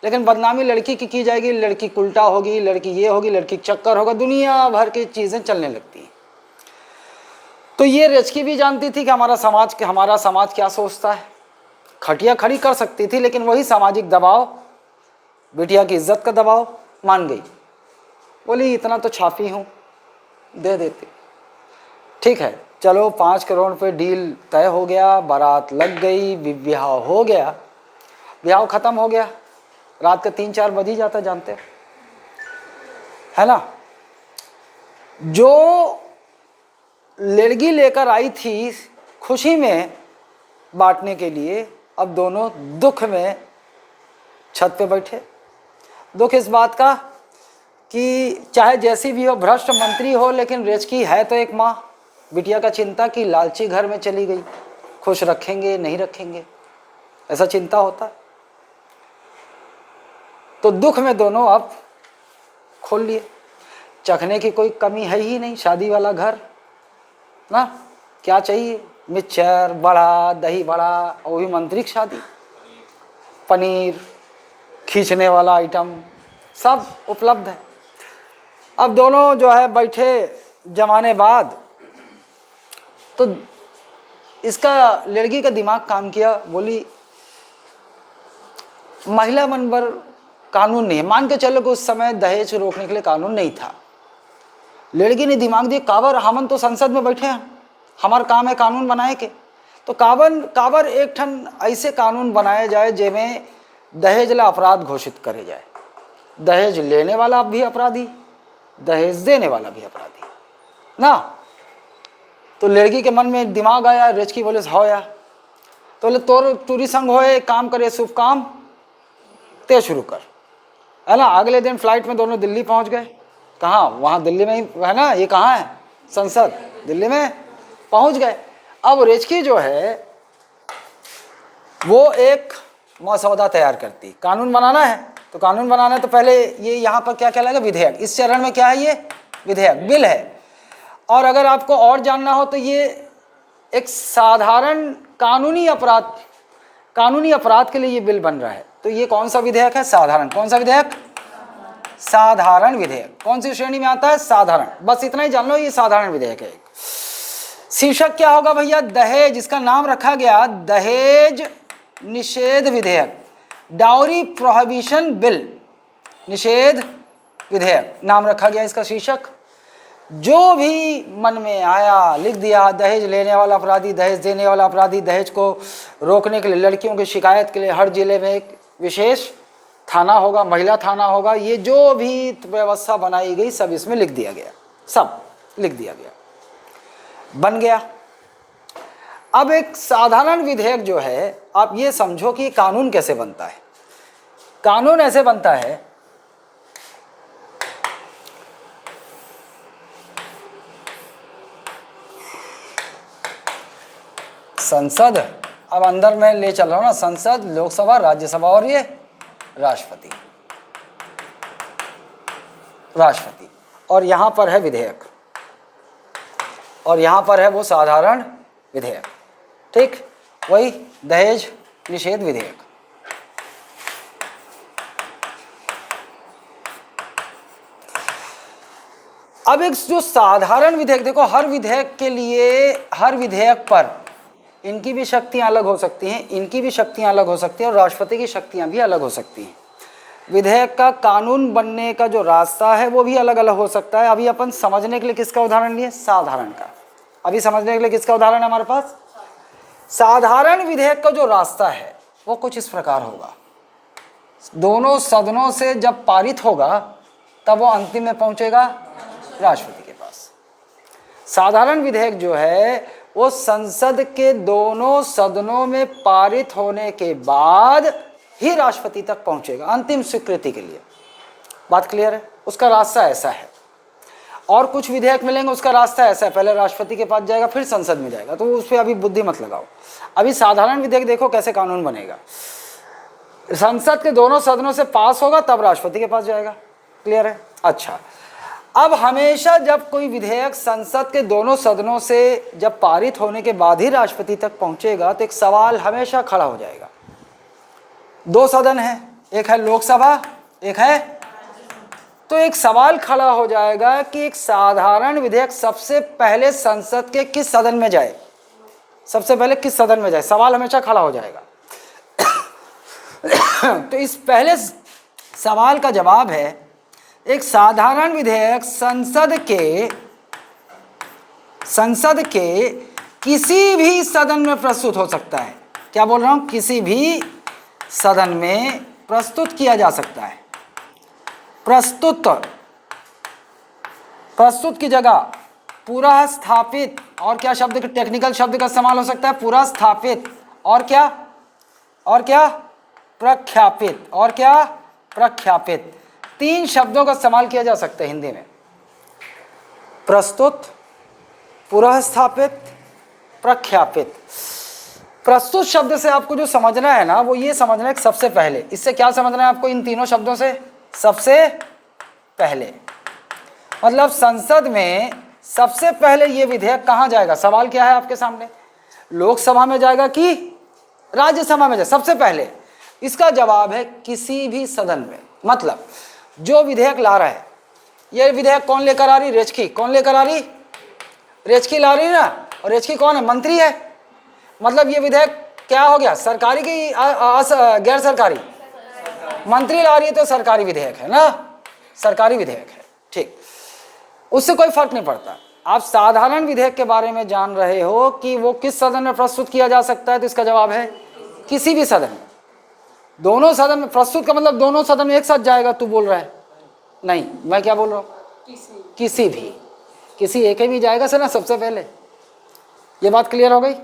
लेकिन बदनामी लड़की की जाएगी। लड़की उल्टा होगी, लड़की ये होगी, लड़की चक्कर होगा, दुनिया भर की चीज़ें चलने लगती हैं। तो ये रेचकी भी जानती थी कि हमारा समाज क्या सोचता है। खटिया खड़ी कर सकती थी, लेकिन वही सामाजिक दबाव, बिटिया की इज्जत का दबाव, मान गई। बोली इतना तो छापी हूँ, दे देती। ठीक है, चलो 5 करोड़ पे डील तय हो गया, बारात लग गई, ब्याह हो गया, ब्याह खत्म हो गया। रात के 3-4 बज ही जाता, जानते हो है ना। जो लड़की लेकर आई थी खुशी में बांटने के लिए, अब दोनों दुख में छत पे बैठे। दुख इस बात का कि चाहे जैसी भी हो, भ्रष्ट मंत्री हो, लेकिन रेचकी है तो एक माँ। बिटिया का चिंता कि लालची घर में चली गई, खुश रखेंगे नहीं रखेंगे, ऐसा चिंता होता। तो दुख में दोनों अब खोल लिए। चखने की कोई कमी है ही नहीं, शादी वाला घर ना, क्या चाहिए, मिक्सचर बड़ा, दही बड़ा, वो भी मंत्री की शादी, पनीर, खींचने वाला आइटम सब उपलब्ध है। अब दोनों जो है बैठे जमाने बाद, तो इसका लड़की का दिमाग काम किया। बोली महिला मन पर कानून नहीं है, मान के चलो कि उस समय दहेज रोकने के लिए कानून नहीं था, लड़की ने दिमाग दिए काबर हमन तो संसद में बैठे हैं, हमार काम है कानून बनाए के, तो काबर एक ठन ऐसे कानून बनाए जाए जिसमें दहेज ला अपराध घोषित करे जाए। दहेज लेने वाला भी अपराधी, दहेज देने वाला भी अपराधी ना। तो लड़की के मन में दिमाग आया, रेचकी बोले हो या, तो बोले तोर टूरी संग होए, काम करे शुभ काम ते शुरू कर, है ना। अगले दिन फ्लाइट में दोनों दिल्ली पहुंच गए। कहाँ? वहाँ दिल्ली में ही है ना, ये कहाँ है? संसद, दिल्ली में पहुंच गए। अब रेचकी जो है वो एक मसौदा तैयार करती, कानून बनाना है, तो कानून बनाना है तो पहले ये यहाँ पर क्या कहलाएगा? विधेयक। इस चरण में क्या है? ये विधेयक, बिल है। और अगर आपको और जानना हो तो ये एक साधारण कानूनी अपराध के लिए ये बिल बन रहा है। तो ये कौन सा विधेयक है? साधारण। कौन सा विधेयक? साधारण विधेयक। कौन सी श्रेणी में आता है? साधारण। बस इतना ही जान लो, ये साधारण विधेयक है। शीर्षक क्या होगा भैया? दहेज। इसका नाम रखा गया दहेज निषेध विधेयक, डाउरी प्रोहिबिशन बिल, निषेध विधेयक नाम रखा गया इसका शीर्षक। जो भी मन में आया लिख दिया। दहेज लेने वाला अपराधी, दहेज देने वाला अपराधी। दहेज को रोकने के लिए, लड़कियों की शिकायत के लिए हर जिले में एक विशेष थाना होगा, महिला थाना होगा। ये जो भी व्यवस्था बनाई गई सब इसमें लिख दिया गया, सब लिख दिया गया, बन गया। अब एक साधारण विधेयक जो है, आप ये समझो कि कानून कैसे बनता है। कानून ऐसे बनता है, संसद, अब अंदर मैं ले चल रहा हूं ना, संसद, लोकसभा, राज्यसभा और ये राष्ट्रपति, और यहां पर है विधेयक, और यहां पर है वो साधारण विधेयक। ठीक, वही दहेज निषेध विधेयक। अब एक जो साधारण विधेयक, देखो हर विधेयक के लिए, हर विधेयक पर इनकी भी शक्तियां अलग हो सकती हैं, इनकी भी शक्तियां अलग हो सकती हैं, और राष्ट्रपति की शक्तियां भी अलग हो सकती हैं। विधेयक का कानून बनने का जो रास्ता है वो भी अलग अलग हो सकता है। अभी अपन समझने के लिए किसका उदाहरण लिए? साधारण का। अभी समझने के लिए किसका उदाहरण है हमारे पास? साधारण विधेयक का जो रास्ता है वो कुछ इस प्रकार होगा। दोनों सदनों से जब पारित होगा तब वो अंतिम में पहुंचेगा राष्ट्रपति के पास। साधारण विधेयक जो है वो संसद के दोनों सदनों में पारित होने के बाद ही राष्ट्रपति तक पहुंचेगा अंतिम स्वीकृति के लिए। बात क्लियर है? उसका रास्ता ऐसा है। और कुछ विधेयक मिलेंगे उसका रास्ता ऐसा है, पहले राष्ट्रपति के पास जाएगा फिर संसद में जाएगा, तो उस पर अभी बुद्धि मत लगाओ। अभी साधारण विधेयक देखो कैसे कानून बनेगा। संसद के दोनों सदनों से पास होगा तब राष्ट्रपति के पास जाएगा। क्लियर है? अच्छा, अब हमेशा जब कोई विधेयक संसद के दोनों सदनों से जब पारित होने के बाद ही राष्ट्रपति तक पहुंचेगा तो एक सवाल हमेशा खड़ा हो जाएगा। दो सदन है, एक है लोकसभा, एक है, तो एक सवाल खड़ा हो जाएगा कि एक साधारण विधेयक सबसे पहले संसद के किस सदन में जाए, सबसे पहले किस सदन में जाए, सवाल हमेशा खड़ा हो जाएगा। तो इस पहले सवाल का जवाब है, एक साधारण विधेयक संसद के किसी भी सदन में प्रस्तुत हो सकता है। क्या बोल रहा हूं? किसी भी सदन में प्रस्तुत किया जा सकता है। प्रस्तुत की जगह पूरा स्थापित, और क्या शब्द, टेक्निकल शब्द का इस्तेमाल हो सकता है, पूरा स्थापित, और क्या प्रख्यापित, और क्या प्रख्यापित, तीन शब्दों का इस्तेमाल किया जा सकता है हिंदी में। प्रस्तुत, पूरा स्थापित, प्रख्यापित। प्रस्तुत शब्द से आपको जो समझना है ना वो ये समझना है कि सबसे पहले, इससे क्या समझना है आपको इन तीनों शब्दों से? सबसे पहले, मतलब संसद में सबसे पहले ये विधेयक कहाँ जाएगा? सवाल क्या है आपके सामने? लोकसभा में जाएगा कि राज्यसभा में जाएगा? सबसे पहले इसका जवाब है किसी भी सदन में। मतलब जो विधेयक ला रहा है, ये विधेयक कौन लेकर आ रही? रेचकी। कौन लेकर आ रही? रेचकी ला रही ना। और रेचकी कौन है? मंत्री है। मतलब ये विधेयक क्या हो गया? सरकारी की गैर सरकारी? मंत्री ला रही है तो सरकारी विधेयक है ना, सरकारी विधेयक है। ठीक, उससे कोई फर्क नहीं पड़ता। आप साधारण विधेयक के बारे में जान रहे हो कि वो किस सदन में प्रस्तुत किया जा सकता है, तो इसका जवाब है किसी भी सदन में। दोनों सदन में प्रस्तुत का मतलब दोनों सदन में एक साथ जाएगा, तू बोल रहा है नहीं, मैं क्या बोल रहा हूँ, किसी भी, किसी एक ही भी जाएगा सर ना सबसे पहले। ये बात क्लियर हो गई।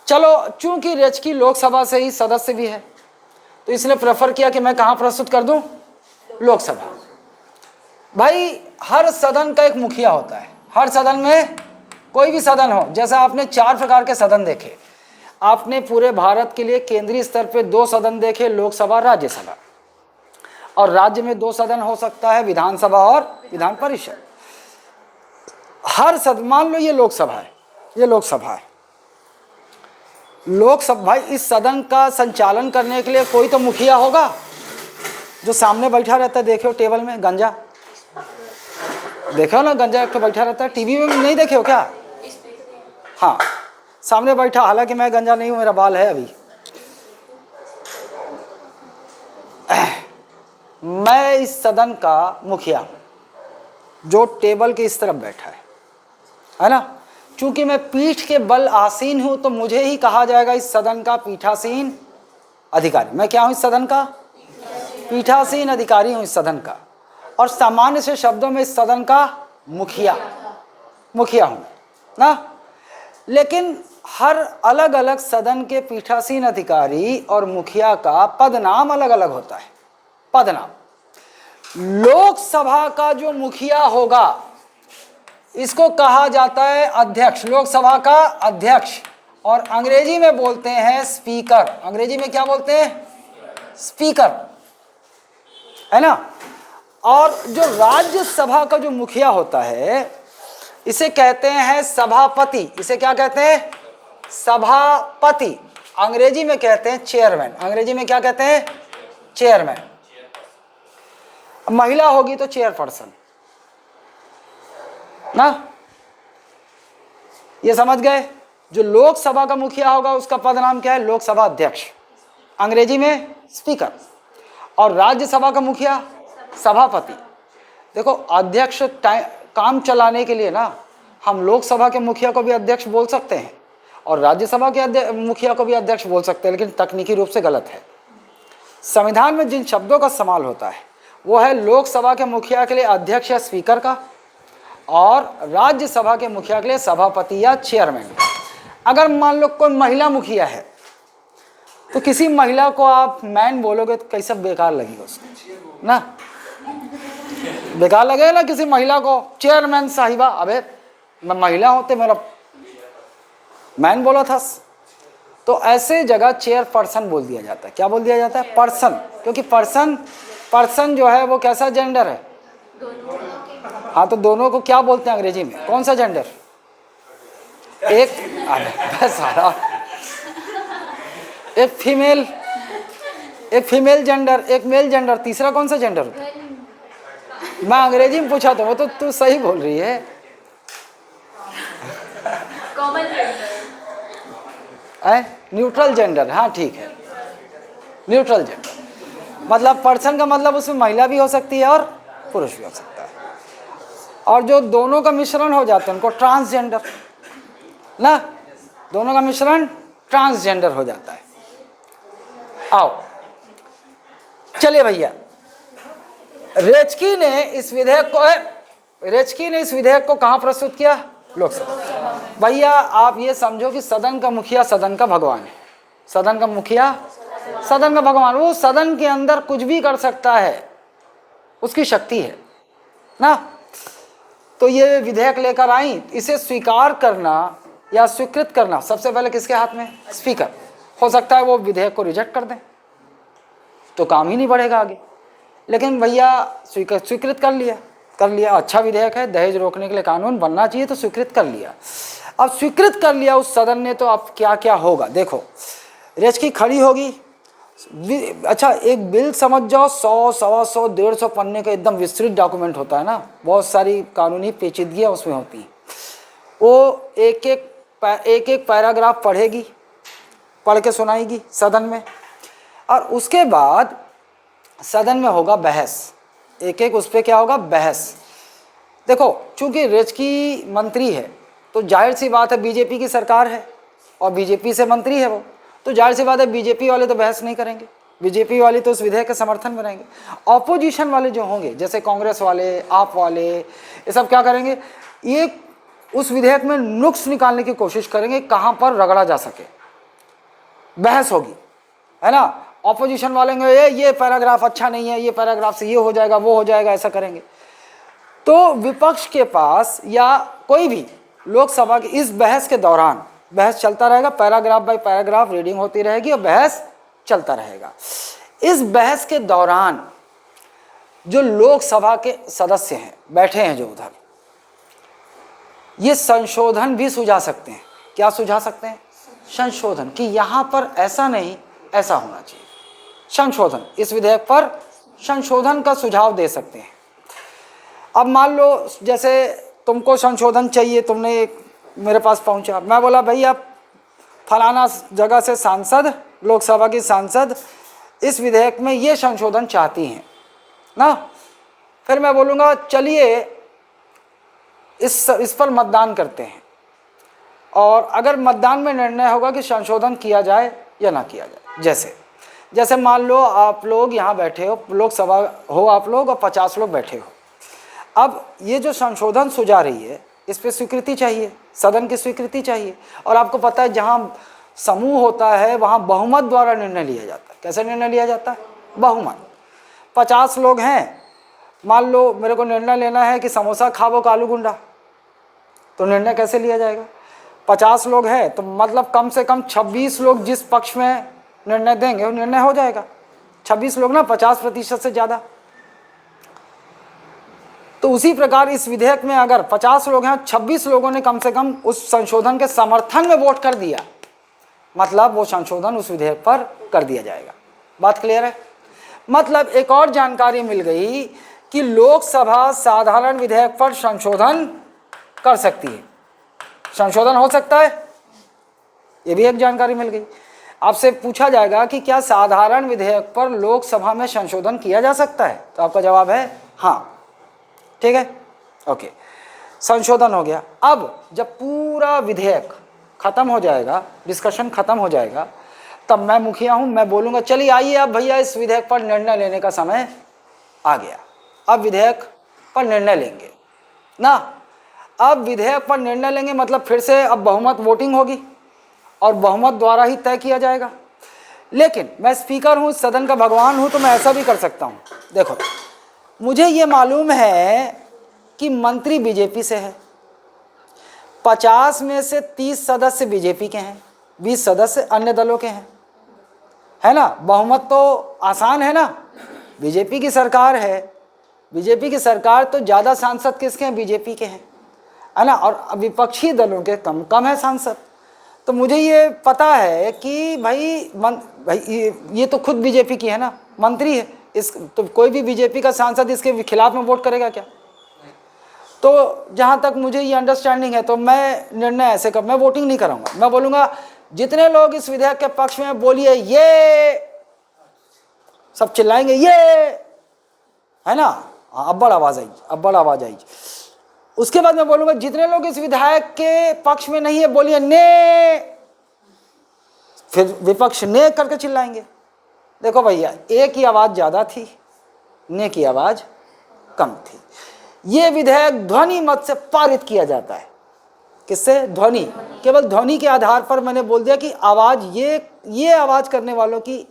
चलो, चूंकि रेचकी लोकसभा से ही सदस्य भी है तो इसने प्रेफर किया कि मैं कहाँ प्रस्तुत कर दूं, लोकसभा। भाई हर सदन का एक मुखिया होता है, हर सदन में, कोई भी सदन हो, जैसा आपने 4 प्रकार के सदन देखे, आपने पूरे भारत के लिए केंद्रीय स्तर पे 2 सदन देखे, लोकसभा राज्यसभा, और राज्य में 2 सदन हो सकता है, विधानसभा और विधान परिषद। हर सदन, मान लो ये लोकसभा है, ये लोकसभा है, लोकसभा, भाई इस सदन का संचालन करने के लिए कोई तो मुखिया होगा जो सामने बैठा रहता है। देखो टेबल में गंजा, देखो ना गंजा एक तो बैठा रहता है, टीवी में नहीं देखे हो क्या? हाँ, सामने बैठा, हालांकि मैं गंजा नहीं हूं, मेरा बाल है अभी। मैं इस सदन का मुखिया हूं जो टेबल के इस तरफ बैठा है ना। चूंकि मैं पीठ के बल आसीन हूं तो मुझे ही कहा जाएगा इस सदन का पीठासीन अधिकारी। मैं क्या हूं इस सदन का? पीठासीन अधिकारी हूं इस सदन का, और सामान्य से शब्दों में इस सदन का मुखिया हूं ना। लेकिन हर अलग अलग सदन के पीठासीन अधिकारी और मुखिया का पद नाम अलग अलग होता है, पद नाम। लोकसभा का जो मुखिया होगा इसको कहा जाता है अध्यक्ष, लोकसभा का अध्यक्ष, और अंग्रेजी में बोलते हैं स्पीकर। अंग्रेजी में क्या बोलते हैं? स्पीकर, है ना। और जो राज्यसभा का जो मुखिया होता है इसे कहते हैं सभापति। इसे क्या कहते हैं? सभापति। अंग्रेजी में कहते हैं चेयरमैन। अंग्रेजी में क्या कहते हैं? चेयरमैन। महिला होगी तो चेयरपर्सन ना, ये समझ गए। जो लोकसभा का मुखिया होगा उसका पद नाम क्या है? लोकसभा अध्यक्ष, अंग्रेजी में स्पीकर। और राज्यसभा का मुखिया सभापति। देखो अध्यक्ष काम चलाने के लिए ना, हम लोकसभा के मुखिया को भी अध्यक्ष बोल सकते हैं और राज्यसभा के मुखिया को भी अध्यक्ष बोल सकते हैं, लेकिन तकनीकी रूप से गलत है। संविधान में जिन शब्दों का इस्तेमाल होता है वो है लोकसभा के मुखिया के लिए अध्यक्ष या स्पीकर का, और राज्यसभा के मुखिया के लिए सभापति या चेयरमैन का। अगर मान लो कोई महिला मुखिया है तो किसी महिला को आप मैन बोलोगे तो कैसा बेकार लगेगा उसको ना, बेकार लगेगा ना किसी महिला को। चेयरमैन साहिबा, अबे मैं महिला होते मेरा मैन बोला था। तो ऐसे जगह चेयरपर्सन बोल दिया जाता है। क्या बोल दिया जाता है? पर्सन। क्योंकि पर्सन जो है वो कैसा जेंडर है? हाँ, तो दोनों को क्या बोलते हैं अंग्रेजी में? कौन सा जेंडर? एक फीमेल जेंडर, एक मेल जेंडर, तीसरा कौन सा जेंडर होता है? मैं अंग्रेजी में पूछा था, वो तो तू सही बोल रही है। Common gender, neutral gender. हाँ ठीक है, न्यूट्रल जेंडर मतलब पर्सन का मतलब उसमें महिला भी हो सकती है और पुरुष भी हो सकता है, और जो दोनों का मिश्रण हो जाता है उनको ट्रांसजेंडर ना, दोनों का मिश्रण ट्रांसजेंडर हो जाता है। आओ चलिए भैया, रेचकी ने इस विधेयक को कहाँ प्रस्तुत किया? लोकसभा। भैया आप ये समझो कि सदन का मुखिया सदन का भगवान है। सदन का मुखिया सदन का भगवान, वो सदन के अंदर कुछ भी कर सकता है, उसकी शक्ति है ना। तो ये विधेयक लेकर आई, इसे स्वीकार करना या स्वीकृत करना सबसे पहले किसके हाथ में? स्पीकर। हो सकता है वो विधेयक को रिजेक्ट कर दें तो काम ही नहीं बढ़ेगा आगे, लेकिन भैया स्वीकृत कर लिया। अच्छा विधेयक है, दहेज रोकने के लिए कानून बनना चाहिए तो स्वीकृत कर लिया। अब स्वीकृत कर लिया उस सदन ने, तो अब क्या क्या होगा देखो। रेचकी खड़ी होगी। अच्छा एक बिल समझ जाओ, 100, 125, 150 पन्ने का एकदम विस्तृत डॉक्यूमेंट होता है ना, बहुत सारी कानूनी पेचीदगियाँ उसमें होती हैं। वो एक एक पैराग्राफ पढ़ेगी, पढ़ के सुनाएगी सदन में, और उसके बाद सदन में होगा बहस। एक एक उस पर क्या होगा? बहस। देखो, चूंकि रेचकी मंत्री है तो जाहिर सी बात है बीजेपी की सरकार है और बीजेपी से मंत्री है वो, तो जाहिर सी बात है बीजेपी वाले तो बहस नहीं करेंगे, बीजेपी वाले तो उस विधेयक के समर्थन में रहेंगे। ऑपोजिशन वाले जो होंगे जैसे कांग्रेस वाले, आप वाले, ये सब क्या करेंगे, ये उस विधेयक में नुक्स निकालने की कोशिश करेंगे, कहाँ पर रगड़ा जा सके, बहस होगी, है ना। ऑपोजिशन वाले ये पैराग्राफ अच्छा नहीं है, ये पैराग्राफ से ये हो जाएगा, वो हो जाएगा, ऐसा करेंगे। तो विपक्ष के पास या कोई भी लोकसभा की इस बहस के दौरान बहस चलता रहेगा, पैराग्राफ बाय पैराग्राफ रीडिंग होती रहेगी और बहस चलता रहेगा। इस बहस के दौरान जो लोकसभा के सदस्य हैं बैठे हैं जो उधर, ये संशोधन भी सुझा सकते हैं। क्या सुझा सकते हैं? संशोधन, कि यहाँ पर ऐसा नहीं, ऐसा होना चाहिए। संशोधन, इस विधेयक पर संशोधन का सुझाव दे सकते हैं। अब मान लो जैसे तुमको संशोधन चाहिए, तुमने एक मेरे पास पहुंचा, मैं बोला भाई आप फलाना जगह से सांसद, लोकसभा की सांसद इस विधेयक में ये संशोधन चाहती हैं ना, फिर मैं बोलूँगा चलिए इस पर मतदान करते हैं, और अगर मतदान में निर्णय होगा कि संशोधन किया जाए या ना किया जाए। जैसे मान लो आप लोग यहाँ बैठे हो, लोकसभा हो आप लोग और 50 लोग बैठे हो, अब ये जो संशोधन सुझा रही है इस पर स्वीकृति चाहिए, सदन की स्वीकृति चाहिए, और आपको पता है जहाँ समूह होता है वहाँ बहुमत द्वारा निर्णय लिया जाता है। कैसे निर्णय लिया जाता है? बहुमत। 50 लोग हैं, मान लो मेरे को निर्णय लेना है कि समोसा खाओ का आलू गुंडा, तो निर्णय कैसे लिया जाएगा? 50 लोग हैं तो मतलब कम से कम 26 लोग जिस पक्ष में निर्णय देंगे वो निर्णय हो जाएगा। 26 लोग ना, 50% से ज़्यादा। तो उसी प्रकार इस विधेयक में अगर 50 लोग हैं, 26 लोगों ने कम से कम उस संशोधन के समर्थन में वोट कर दिया, मतलब वो संशोधन उस विधेयक पर कर दिया जाएगा। बात क्लियर है? मतलब एक और जानकारी मिल गई कि लोकसभा साधारण विधेयक पर संशोधन कर सकती है, संशोधन हो सकता है, ये भी एक जानकारी मिल गई। आपसे पूछा जाएगा कि क्या साधारण विधेयक पर लोकसभा में संशोधन किया जा सकता है, तो आपका जवाब है हाँ। ठीक है, ओके, संशोधन हो गया। अब जब पूरा विधेयक खत्म हो जाएगा, डिस्कशन खत्म हो जाएगा, तब मैं मुखिया हूं, मैं बोलूँगा चलिए आइए अब भैया इस विधेयक पर निर्णय लेने का समय आ गया, अब विधेयक पर निर्णय लेंगे ना। अब विधेयक पर निर्णय लेंगे मतलब फिर से अब बहुमत वोटिंग होगी और बहुमत द्वारा ही तय किया जाएगा। लेकिन मैं स्पीकर हूँ, सदन का भगवान हूँ, तो मैं ऐसा भी कर सकता हूँ। देखो, मुझे ये मालूम है कि मंत्री बीजेपी से है, 50 में से 30 सदस्य बीजेपी के हैं, 20 सदस्य अन्य दलों के हैं, है ना। बहुमत तो आसान है ना, बीजेपी की सरकार है, बीजेपी की सरकार तो ज़्यादा सांसद किसके हैं? बीजेपी के हैं, है ना, और विपक्षी दलों के कम कम है सांसद। तो मुझे ये पता है कि भाई ये तो खुद बीजेपी की है ना, मंत्री है, इस तो कोई भी बीजेपी का सांसद इसके खिलाफ में वोट करेगा क्या? तो जहाँ तक मुझे ये अंडरस्टैंडिंग है तो मैं निर्णय ऐसे मैं वोटिंग नहीं कराऊंगा, मैं बोलूँगा जितने लोग इस विधेयक के पक्ष में बोलिए ये, सब चिल्लाएंगे ये, है ना, अब्बड़ आवाज़ आई, अब्बड़ आवाज़ आई। उसके बाद मैं बोलूँगा जितने लोग इस विधेयक के पक्ष में नहीं है बोलिए ने, फिर विपक्ष ने करके चिल्लाएंगे। देखो भैया, ए की आवाज़ ज़्यादा थी, ने की आवाज़ कम थी। ये विधेयक ध्वनि मत से पारित किया जाता है। किससे? ध्वनि, केवल ध्वनि के आधार पर मैंने बोल दिया कि आवाज़ ये आवाज़ करने वालों की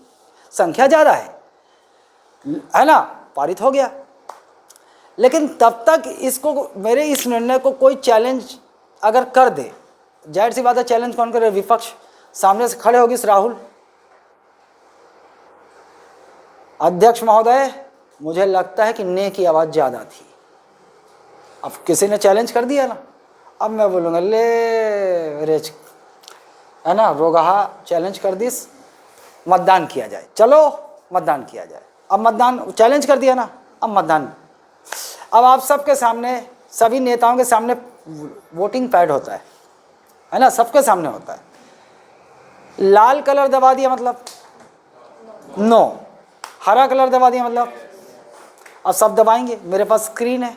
संख्या ज़्यादा है ना, पारित हो गया। लेकिन तब तक इसको, मेरे इस निर्णय को कोई चैलेंज अगर कर दे, जाहिर सी बात है चैलेंज कौन करे? विपक्ष। सामने से खड़े होगी राहुल, अध्यक्ष महोदय मुझे लगता है कि ने की आवाज़ ज़्यादा थी। अब किसी ने चैलेंज कर दिया ना, अब मैं बोलूँगा ले रेच, है ना, रोगहा चैलेंज कर दिस, मतदान किया जाए, चलो मतदान किया जाए। अब मतदान चैलेंज कर दिया ना, अब मतदान। अब आप सबके सामने, सभी नेताओं के सामने वोटिंग पैड होता है ना, सबके सामने होता है। लाल कलर दबा दिया मतलब नो, हरा कलर दबा दिया मतलब, अब सब दबाएंगे। मेरे पास स्क्रीन है,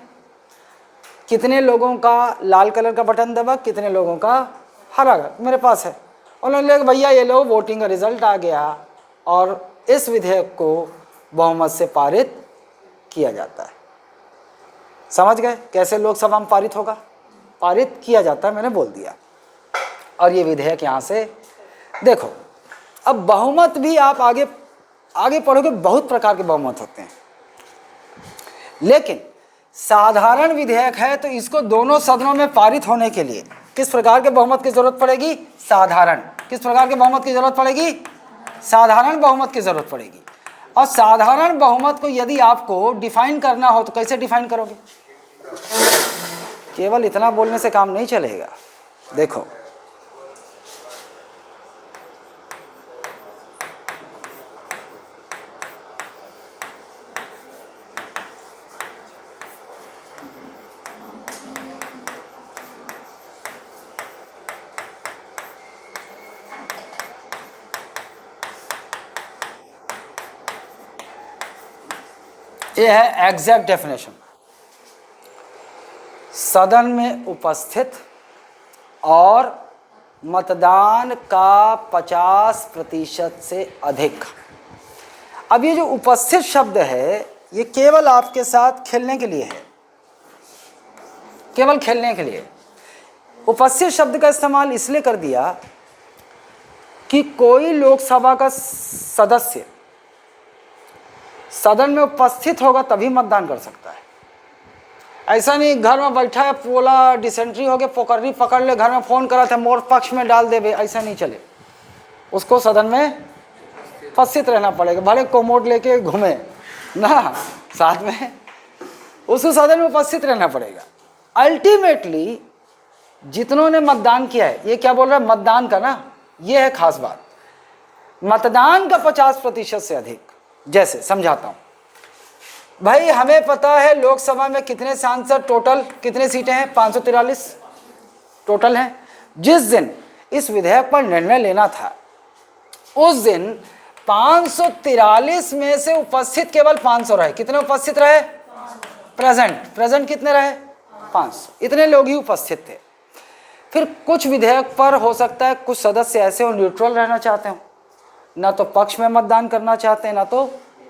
कितने लोगों का लाल कलर का बटन दबा, कितने लोगों का हरा, मेरे पास है। उन्होंने बोला भैया ये लो वोटिंग का रिजल्ट आ गया और इस विधेयक को बहुमत से पारित किया जाता है। समझ गए कैसे लोकसभा में पारित होगा? पारित किया जाता है, मैंने बोल दिया। और ये विधेयक यहाँ से देखो। अब बहुमत भी आप आगे आगे पढ़ोगे, बहुत प्रकार के बहुमत होते हैं, लेकिन साधारण विधेयक है तो इसको दोनों सदनों में पारित होने के लिए किस प्रकार के बहुमत की जरूरत पड़ेगी? साधारण। किस प्रकार के बहुमत की जरूरत पड़ेगी? साधारण बहुमत की जरूरत पड़ेगी। और साधारण बहुमत को यदि आपको डिफाइन करना हो तो कैसे डिफाइन करोगे? केवल इतना बोलने से काम नहीं चलेगा। देखो, ये है एग्जैक्ट डेफिनेशन। सदन में उपस्थित और मतदान का 50% से अधिक। अब ये जो उपस्थित शब्द है ये केवल आपके साथ खेलने के लिए है, केवल खेलने के लिए। उपस्थित शब्द का इस्तेमाल इसलिए कर दिया कि कोई लोकसभा का सदस्य सदन में उपस्थित होगा तभी मतदान कर सकता है। ऐसा नहीं घर में बैठा है, पोला डिसेंट्री हो गया, पोकर्री पकड़ ले, घर में फ़ोन करा था मोर पक्ष में डाल दे, ऐसा नहीं चले। उसको सदन में उपस्थित रहना पड़ेगा, भले कोमोड लेके घूमे ना साथ में, उसको सदन में उपस्थित रहना पड़ेगा। अल्टीमेटली जितनों ने मतदान किया है, ये क्या बोल रहा है? मतदान का ना, ये है खास बात। मतदान का 50% से अधिक। जैसे समझाता हूं भाई, हमें पता है लोकसभा में कितने सांसद टोटल, कितने सीटें हैं? 543 टोटल हैं। जिस दिन इस विधेयक पर निर्णय लेना था उस दिन 543 में से उपस्थित केवल 500 रहे। कितने उपस्थित रहे? प्रेजेंट कितने रहे? 500। इतने लोग ही उपस्थित थे। फिर कुछ विधेयक पर हो सकता है कुछ सदस्य ऐसे हो न्यूट्रल रहना चाहते हो, ना तो पक्ष में मतदान करना चाहते हैं ना तो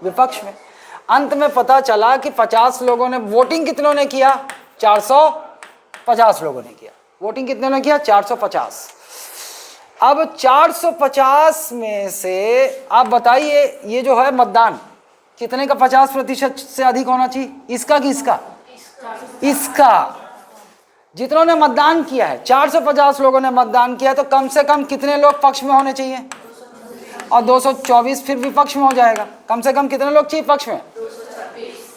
विपक्ष में। अंत में पता चला कि 50 लोगों ने वोटिंग, कितनों ने किया? 450 लोगों ने किया। वोटिंग कितने ने किया? 450। अब 450 में से आप बताइए ये जो है मतदान कितने का 50% से अधिक होना चाहिए? इसका कि इसका? इसका। जितनों ने मतदान किया है, 450 लोगों ने मतदान किया, तो कम से कम कितने लोग पक्ष में होने चाहिए? और 224 फिर विपक्ष में हो जाएगा। कम से कम कितने लोग चाहिए पक्ष में?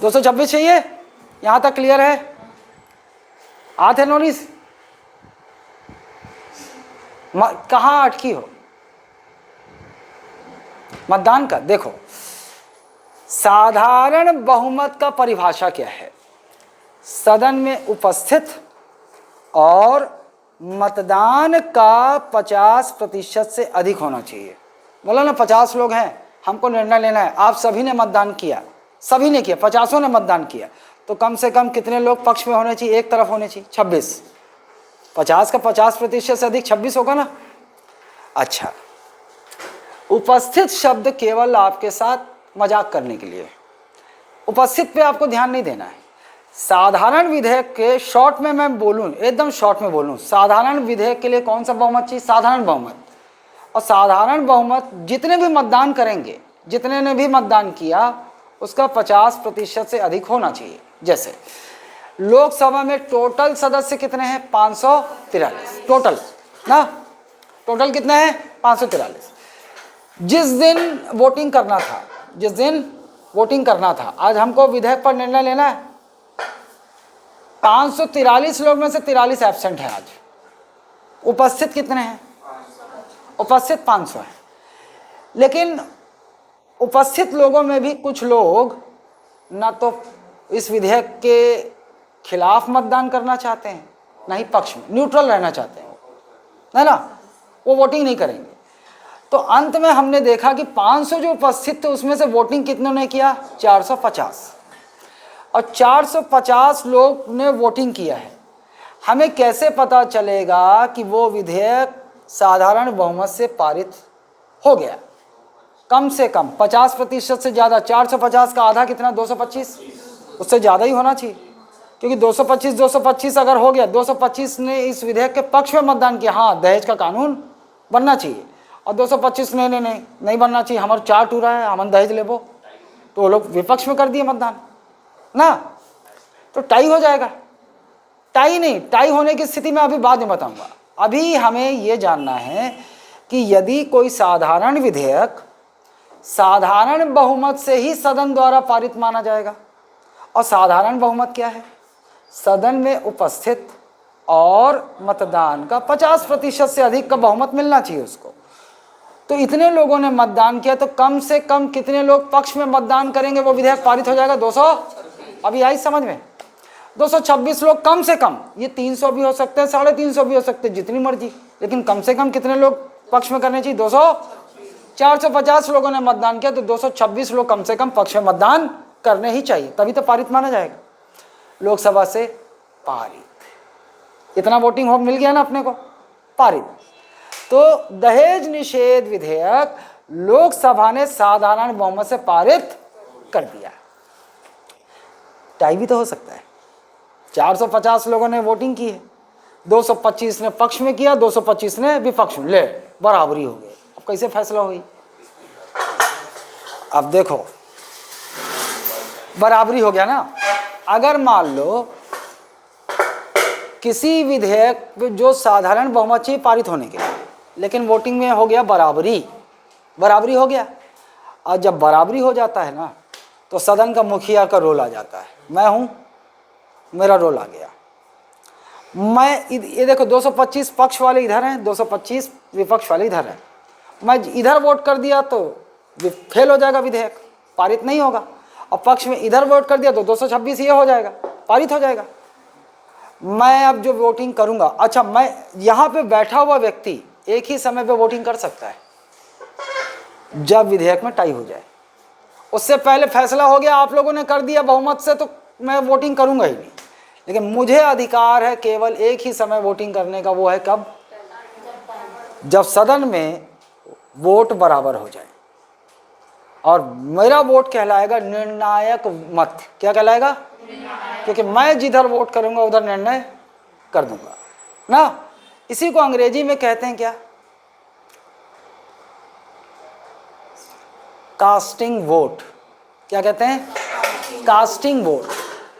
226 चाहिए। यहां तक क्लियर है? हाथ है नोटिस? कहां अटकी हो? मतदान का देखो, साधारण बहुमत का परिभाषा क्या है? सदन में उपस्थित और मतदान का 50% से अधिक होना चाहिए। बोला ना 50 लोग हैं, हमको निर्णय लेना है, आप सभी ने मतदान किया, सभी ने किया, 50 ने मतदान किया, तो कम से कम कितने लोग पक्ष में होने चाहिए? एक तरफ होने चाहिए। 26। 50 का 50% से अधिक 26 होगा ना। अच्छा, उपस्थित शब्द केवल आपके साथ मजाक करने के लिए, उपस्थित पे आपको ध्यान नहीं देना है। साधारण विधेयक के शॉर्ट में मैं बोलूं, एकदम शॉर्ट में बोलूं, साधारण विधेयक के लिए कौन सा बहुमत चाहिए? साधारण बहुमत। और साधारण बहुमत जितने भी मतदान करेंगे, जितने ने भी मतदान किया, उसका 50% से अधिक होना चाहिए। जैसे लोकसभा में टोटल सदस्य कितने हैं? 543 टोटल ना। टोटल कितने हैं? 543। जिस दिन वोटिंग करना था, जिस दिन वोटिंग करना था, आज हमको विधेयक पर निर्णय लेना है, 543 लोग में से 43 एब्सेंट है। आज उपस्थित कितने हैं? उपस्थित 500 हैं। लेकिन उपस्थित लोगों में भी कुछ लोग ना तो इस विधेयक के खिलाफ मतदान करना चाहते हैं, ना ही पक्ष में, न्यूट्रल रहना चाहते हैं, है ना, वो वोटिंग नहीं करेंगे। तो अंत में हमने देखा कि 500 जो उपस्थित थे उसमें से वोटिंग कितनों ने किया? 450। और 450 लोग ने वोटिंग किया है, हमें कैसे पता चलेगा कि वो विधेयक साधारण बहुमत से पारित हो गया? कम से कम 50% से ज़्यादा, 450 का आधा कितना, 225, उससे ज़्यादा ही होना चाहिए, क्योंकि 225 अगर हो गया, 225 ने इस विधेयक के पक्ष में मतदान किया, हाँ दहेज का कानून बनना चाहिए, और 225 नहीं बनना चाहिए, हमारा 4 टूरा है, हम दहेज लेबो, तो वो लोग विपक्ष में कर दिए मतदान ना, तो टाई हो जाएगा। टाई नहीं, टाई होने की स्थिति में अभी बाद में बताऊंगा। अभी हमें ये जानना है कि यदि कोई साधारण विधेयक साधारण बहुमत से ही सदन द्वारा पारित माना जाएगा, और साधारण बहुमत क्या है? सदन में उपस्थित और मतदान का 50% से अधिक का बहुमत मिलना चाहिए उसको। तो इतने लोगों ने मतदान किया, तो कम से कम कितने लोग पक्ष में मतदान करेंगे, वो विधेयक पारित हो जाएगा? 200। अभी आई समझ में? 226 लोग कम से कम, ये 300 भी हो सकते हैं, 350 भी हो सकते हैं, जितनी मर्जी, लेकिन कम से कम कितने लोग पक्ष में करने चाहिए? 200। 450 लोगों ने मतदान किया, तो 226 लोग कम से कम पक्ष में मतदान करने ही चाहिए, तभी तो पारित माना जाएगा। लोकसभा से पारित, इतना वोटिंग हो मिल गया ना अपने को, पारित। तो दहेज निषेध विधेयक लोकसभा ने साधारण बहुमत से पारित कर दिया। टाई भी तो हो सकता है, 450 लोगों ने वोटिंग की है, 225 ने पक्ष में किया, 225 ने विपक्ष में, ले बराबरी हो गई। अब कैसे फैसला हुई? अब देखो, बराबरी हो गया ना। अगर मान लो किसी विधेयक जो साधारण बहुमत चाहिए पारित होने के लिए, लेकिन वोटिंग में हो गया बराबरी, बराबरी हो गया। और जब बराबरी हो जाता है ना, तो सदन का मुखिया का रोल आ जाता है। मैं हूँ, मेरा रोल आ गया। मैं ये देखो 225 पक्ष वाले इधर हैं, 225 विपक्ष वाले इधर हैं। मैं इधर वोट कर दिया तो फेल हो जाएगा विधेयक, पारित नहीं होगा। और पक्ष में इधर वोट कर दिया तो 226 ये हो जाएगा, पारित हो जाएगा। मैं अब जो वोटिंग करूंगा, अच्छा मैं यहाँ पे बैठा हुआ व्यक्ति एक ही समय पे वोटिंग कर सकता है जब विधेयक में टाई हो जाए। उससे पहले फैसला हो गया, आप लोगों ने कर दिया बहुमत से, तो मैं वोटिंग करूंगा ही नहीं। लेकिन मुझे अधिकार है केवल एक ही समय वोटिंग करने का, वो है कब? जब सदन में वोट बराबर हो जाए, और मेरा वोट कहलाएगा निर्णायक मत। क्या कहलाएगा? क्योंकि मैं जिधर वोट करूंगा उधर निर्णय कर दूंगा ना। इसी को अंग्रेजी में कहते हैं क्या? Casting vote. क्या कहते हैं? कास्टिंग वोट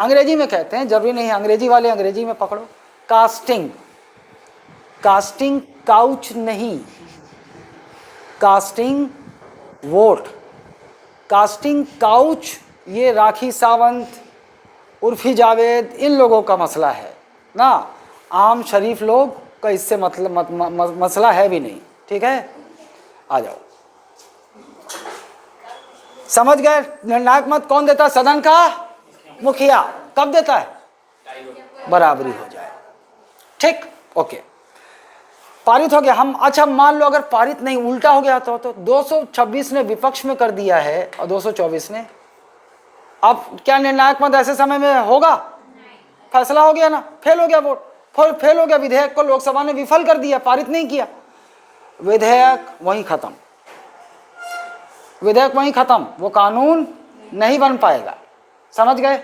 अंग्रेजी में कहते हैं, जरूरी नहीं है अंग्रेजी वाले अंग्रेजी में पकड़ो। कास्टिंग, कास्टिंग काउच नहीं, कास्टिंग वोट। कास्टिंग काउच ये राखी सावंत, उर्फी जावेद, इन लोगों का मसला है ना। आम शरीफ लोग का इससे मतलब मसला है भी नहीं। ठीक है, आ जाओ। समझ गए? निर्णायक मत कौन देता है? सदन का मुखिया। कब देता है? बराबरी हो जाए। ठीक, ओके, पारित हो गया। हम अच्छा मान लो अगर पारित नहीं, उल्टा हो गया तो 226 ने विपक्ष में कर दिया है और 224 ने, अब क्या निर्णायक मत ऐसे समय में होगा? फैसला हो गया ना, फेल हो गया वोट, फेल हो गया, विधेयक को लोकसभा ने विफल कर दिया, पारित नहीं किया, विधेयक वहीं खत्म, विधेयक वहीं खत्म, वो कानून नहीं बन पाएगा। समझ गए?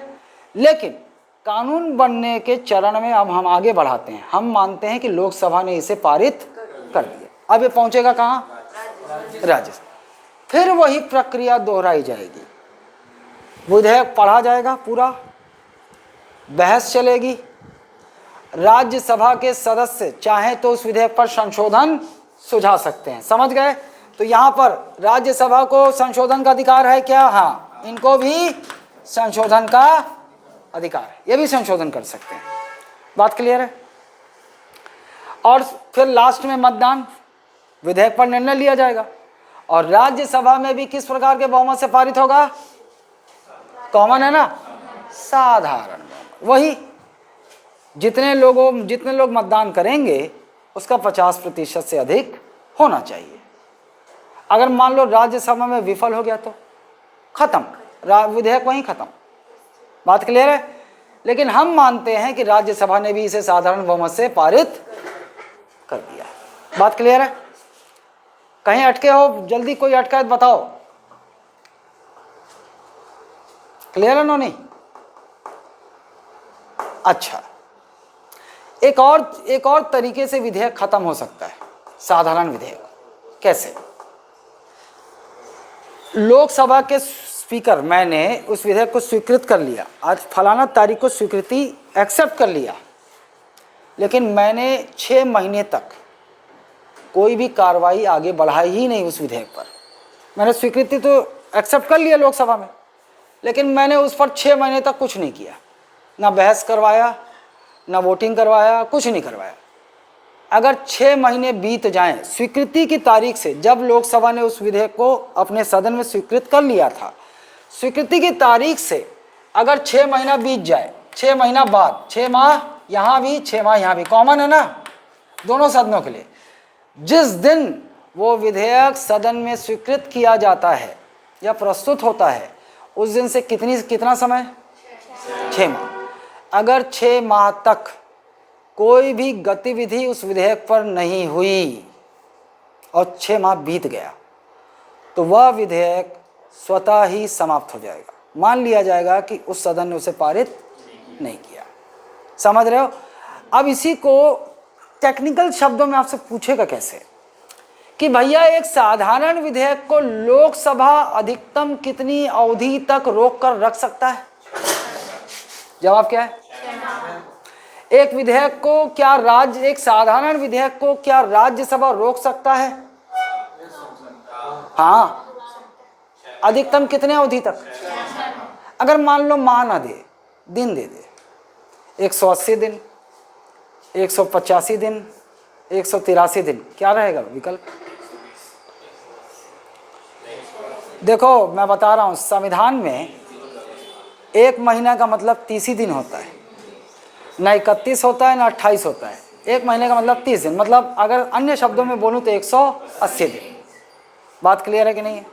लेकिन कानून बनने के चरण में अब हम आगे बढ़ाते हैं। हम मानते हैं कि लोकसभा ने इसे पारित कर दिया, अब ये पहुंचेगा कहाँ? राज्यसभा। फिर वही प्रक्रिया दोहराई जाएगी, विधेयक पढ़ा जाएगा, पूरा बहस चलेगी, राज्यसभा के सदस्य चाहे तो उस विधेयक पर संशोधन सुझा सकते हैं। समझ गए? तो यहाँ पर राज्यसभा को संशोधन का अधिकार है क्या? हाँ, इनको भी संशोधन का अधिकार है, ये भी संशोधन कर सकते हैं। बात क्लियर है? और फिर लास्ट में मतदान, विधेयक पर निर्णय लिया जाएगा। और राज्यसभा में भी किस प्रकार के बहुमत से पारित होगा? कॉमन है ना, साधारण बहुमत। वही जितने लोग मतदान करेंगे उसका 50% से अधिक होना चाहिए। अगर मान लो राज्यसभा में विफल हो गया तो खत्म, विधेयक वहीं खत्म। बात क्लियर है? लेकिन हम मानते हैं कि राज्यसभा ने भी इसे साधारण बहुमत से पारित कर दिया। बात क्लियर है? कहीं अटके हो? जल्दी कोई अटका है तो बताओ। क्लियर है? नो नहीं? अच्छा, एक और तरीके से विधेयक खत्म हो सकता है, साधारण विधेयक। कैसे? लोकसभा के स्पीकर, मैंने उस विधेयक को स्वीकृत कर लिया, आज फलाना तारीख को स्वीकृति एक्सेप्ट कर लिया, लेकिन मैंने 6 महीने तक कोई भी कार्रवाई आगे बढ़ाई ही नहीं उस विधेयक पर। मैंने स्वीकृति तो एक्सेप्ट कर लिया लोकसभा में, लेकिन मैंने उस पर 6 महीने तक कुछ नहीं किया, ना बहस करवाया, ना वोटिंग करवाया, कुछ नहीं करवाया। अगर 6 महीने बीत जाएं स्वीकृति की तारीख से, जब लोकसभा ने उस विधेयक को अपने सदन में स्वीकृत कर लिया था, स्वीकृति की तारीख से अगर 6 महीना बीत जाए, 6 महीना बाद, 6 माह यहाँ भी 6 माह यहाँ भी, कॉमन है ना दोनों सदनों के लिए। जिस दिन वो विधेयक सदन में स्वीकृत किया जाता है या प्रस्तुत होता है, उस दिन से कितना समय? 6 माह। अगर 6 माह तक कोई भी गतिविधि उस विधेयक पर नहीं हुई और 6 माह बीत गया, तो वह विधेयक स्वतः ही समाप्त हो जाएगा। मान लिया जाएगा कि उस सदन ने उसे पारित नहीं किया। समझ रहे हो? अब इसी को टेक्निकल शब्दों में आपसे पूछेगा कैसे कि भैया एक साधारण विधेयक को लोकसभा अधिकतम कितनी अवधि तक रोक कर रख सकता है? जवाब क्या है? एक विधेयक को क्या एक साधारण विधेयक को क्या राज्यसभा रोक सकता है? हाँ, अधिकतम कितने अवधि तक? अगर मान लो माह ना दे, दिन दे दे, 180 दिन, 185 दिन, 183 दिन, क्या रहेगा विकल्प? देखो मैं बता रहा हूँ, संविधान में 1 महीना का मतलब 30 ही दिन होता है, ना 31 होता है ना 28 होता है। 1 महीने का मतलब 30 दिन, मतलब अगर अन्य शब्दों में बोलूँ तो 180 दिन। बात क्लियर है कि नहीं है?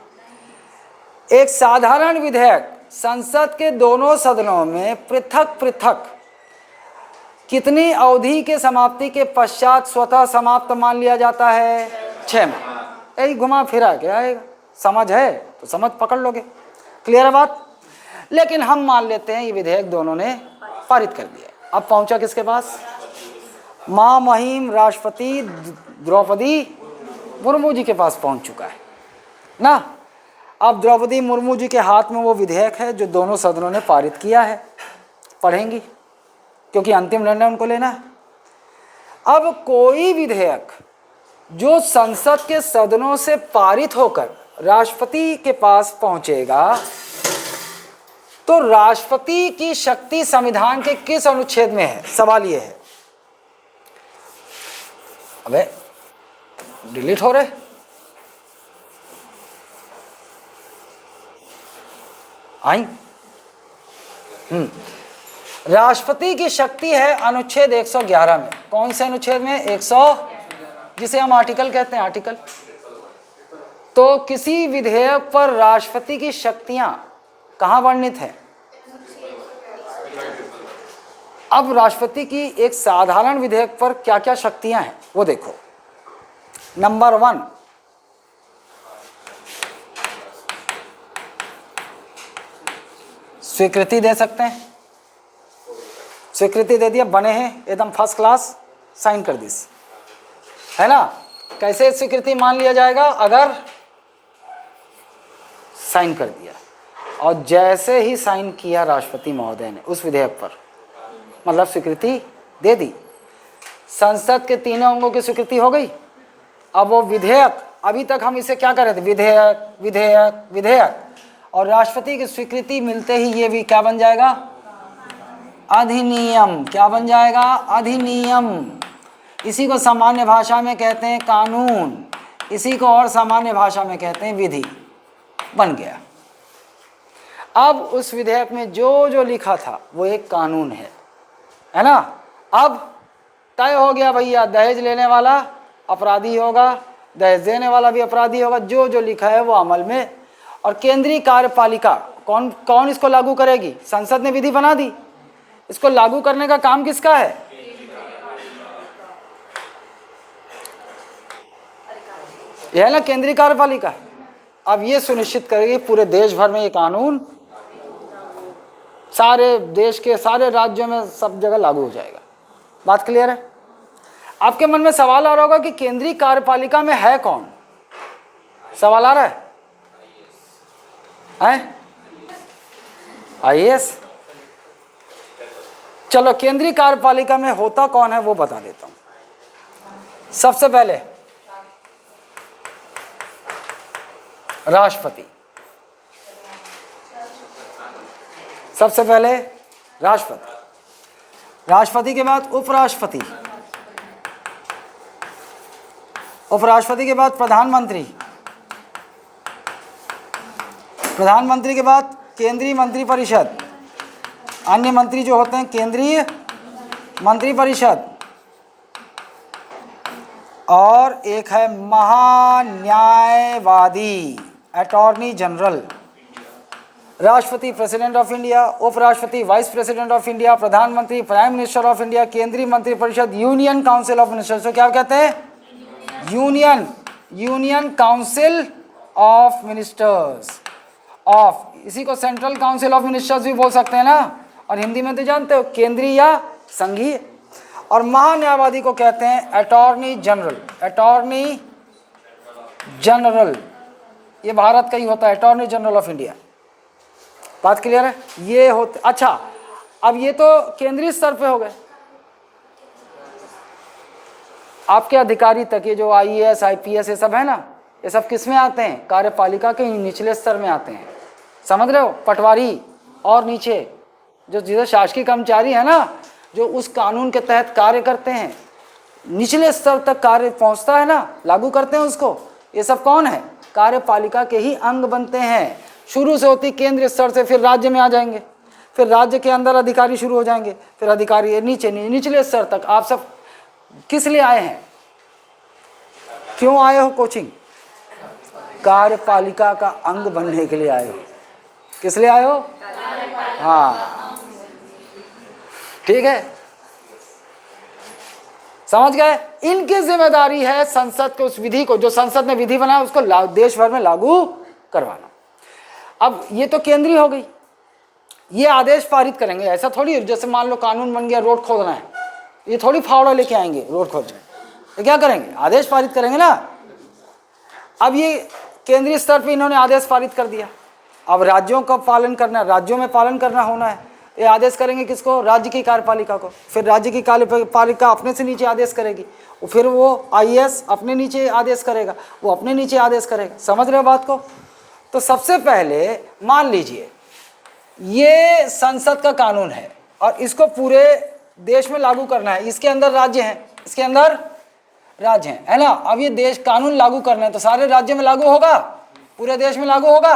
एक साधारण विधेयक संसद के दोनों सदनों में पृथक पृथक कितनी अवधि के समाप्ति के पश्चात स्वतः समाप्त मान लिया जाता है? 6 माह। यही घुमा फिरा क्या आएगा? समझ है तो समझ पकड़ लोगे। क्लियर है बात? लेकिन हम मान लेते हैं ये विधेयक दोनों ने पारित कर दिया। अब पहुंचा किसके पास? महामहिम राष्ट्रपति द्रौपदी मुर्मू जी के पास पहुंच चुका है ना। अब द्रौपदी मुर्मू जी के हाथ में वो विधेयक है जो दोनों सदनों ने पारित किया है। पढ़ेंगी क्योंकि अंतिम निर्णय उनको लेना है। अब कोई विधेयक जो संसद के सदनों से पारित होकर राष्ट्रपति के पास पहुंचेगा, तो राष्ट्रपति की शक्ति संविधान के किस अनुच्छेद में है? सवाल ये है। अबे डिलीट हो रहे, आई। राष्ट्रपति की शक्ति है अनुच्छेद 111 में। कौन से अनुच्छेद में? 100, जिसे हम आर्टिकल कहते हैं, आर्टिकल। तो किसी विधेयक पर राष्ट्रपति की शक्तियां कहाँ वर्णित है? अब राष्ट्रपति की एक साधारण विधेयक पर क्या क्या शक्तियां हैं वो देखो। नंबर 1, स्वीकृति दे सकते हैं। स्वीकृति दे दिया, बने हैं एकदम फर्स्ट क्लास, साइन कर दी, है ना। कैसे स्वीकृति मान लिया जाएगा? अगर साइन कर दिया, और जैसे ही साइन किया राष्ट्रपति महोदय ने उस विधेयक पर, मतलब स्वीकृति दे दी, संसद के तीनों अंगों की स्वीकृति हो गई। अब वो विधेयक, अभी तक हम इसे क्या कर रहे थे? विधेयक विधेयक विधेयक, और राष्ट्रपति की स्वीकृति मिलते ही ये भी क्या बन जाएगा? अधिनियम। क्या बन जाएगा? अधिनियम। इसी को सामान्य भाषा में कहते हैं कानून, इसी को और सामान्य भाषा में कहते हैं विधि। बन गया। अब उस विधेयक में जो जो लिखा था वो एक कानून है ना। अब तय हो गया भैया, दहेज लेने वाला अपराधी होगा, दहेज देने वाला भी अपराधी होगा। जो जो लिखा है वो अमल में। और केंद्रीय कार्यपालिका कौन कौन इसको लागू करेगी? संसद ने विधि बना दी, इसको लागू करने का काम किसका है? यह है ना केंद्रीय कार्यपालिका। अब ये सुनिश्चित करेगी पूरे देश भर में ये कानून सारे देश के सारे राज्यों में सब जगह लागू हो जाएगा। बात क्लियर है? आपके मन में सवाल आ रहा होगा कि केंद्रीय कार्यपालिका में है कौन? सवाल आ रहा है? आईएएस। चलो केंद्रीय कार्यपालिका में होता कौन है वो बता देता हूं। सबसे पहले राष्ट्रपति, सबसे पहले राष्ट्रपति, राष्ट्रपति के बाद उपराष्ट्रपति, उपराष्ट्रपति के बाद प्रधानमंत्री, प्रधानमंत्री के बाद केंद्रीय मंत्रिपरिषद, अन्य मंत्री जो होते हैं केंद्रीय मंत्रिपरिषद, और एक है महान्यायवादी अटॉर्नी जनरल। राष्ट्रपति प्रेसिडेंट ऑफ इंडिया, उपराष्ट्रपति वाइस प्रेसिडेंट ऑफ इंडिया, प्रधानमंत्री प्राइम मिनिस्टर ऑफ इंडिया, केंद्रीय मंत्रिपरिषद यूनियन काउंसिल ऑफ मिनिस्टर्स। तो क्या कहते हैं? Union council of ministers of, इसी को सेंट्रल काउंसिल ऑफ मिनिस्टर्स भी बोल सकते हैं ना। और हिंदी में तो जानते हो केंद्रीय या संघीय। और महान्यायवादी को कहते हैं अटॉर्नी जनरल। अटॉर्नी जनरल ये भारत का ही होता है, अटॉर्नी जनरल ऑफ इंडिया। बात क्लियर है? ये होते। अच्छा, अब ये तो केंद्रीय स्तर पे हो गए। आपके अधिकारी तक ये जो आईएएस आईपीएस ये सब है ना, ये सब किस में आते हैं? कार्यपालिका के निचले स्तर में आते हैं। समझ रहे हो? पटवारी और नीचे जो शासकीय कर्मचारी है ना, जो उस कानून के तहत कार्य करते हैं, निचले स्तर तक कार्य पहुंचता है ना, लागू करते हैं उसको। ये सब कौन है? कार्यपालिका के ही अंग बनते हैं। शुरू से होती केंद्रीय स्तर से, फिर राज्य में आ जाएंगे, फिर राज्य के अंदर अधिकारी शुरू हो जाएंगे, फिर अधिकारी निचले स्तर तक। आप सब किस लिए आए हैं? क्यों आए हो कोचिंग? कार्यपालिका का अंग बनने के लिए आए हो। किस लिए आए हो? हाँ, ठीक है, समझ गए? इनकी जिम्मेदारी है संसद के उस विधि को, जो संसद ने विधि बनाया उसको देश भर में लागू करवाना। अब ये तो केंद्रीय हो गई, ये आदेश पारित करेंगे। ऐसा थोड़ी जैसे मान लो कानून बन गया रोड खोदना है, ये थोड़ी फावड़ा लेके आएंगे रोड खोदने। तो क्या करेंगे? आदेश पारित करेंगे ना। अब ये केंद्रीय स्तर पे इन्होंने आदेश पारित कर दिया, अब राज्यों का पालन करना, राज्यों में पालन करना होना है। ये आदेश करेंगे किसको? राज्य की कार्यपालिका को। फिर राज्य की कार्यपालिका अपने से नीचे आदेश करेगी, फिर वो आईएएस अपने नीचे आदेश करेगा, वो अपने नीचे आदेश करेगा। समझ रहे हो बात को? तो सबसे पहले मान लीजिए ये संसद का कानून है और इसको पूरे देश में लागू करना है। इसके अंदर राज्य हैं, इसके अंदर राज्य हैं, है ना। अब ये देश कानून लागू करना है तो सारे राज्यों में लागू होगा, पूरे देश में लागू होगा।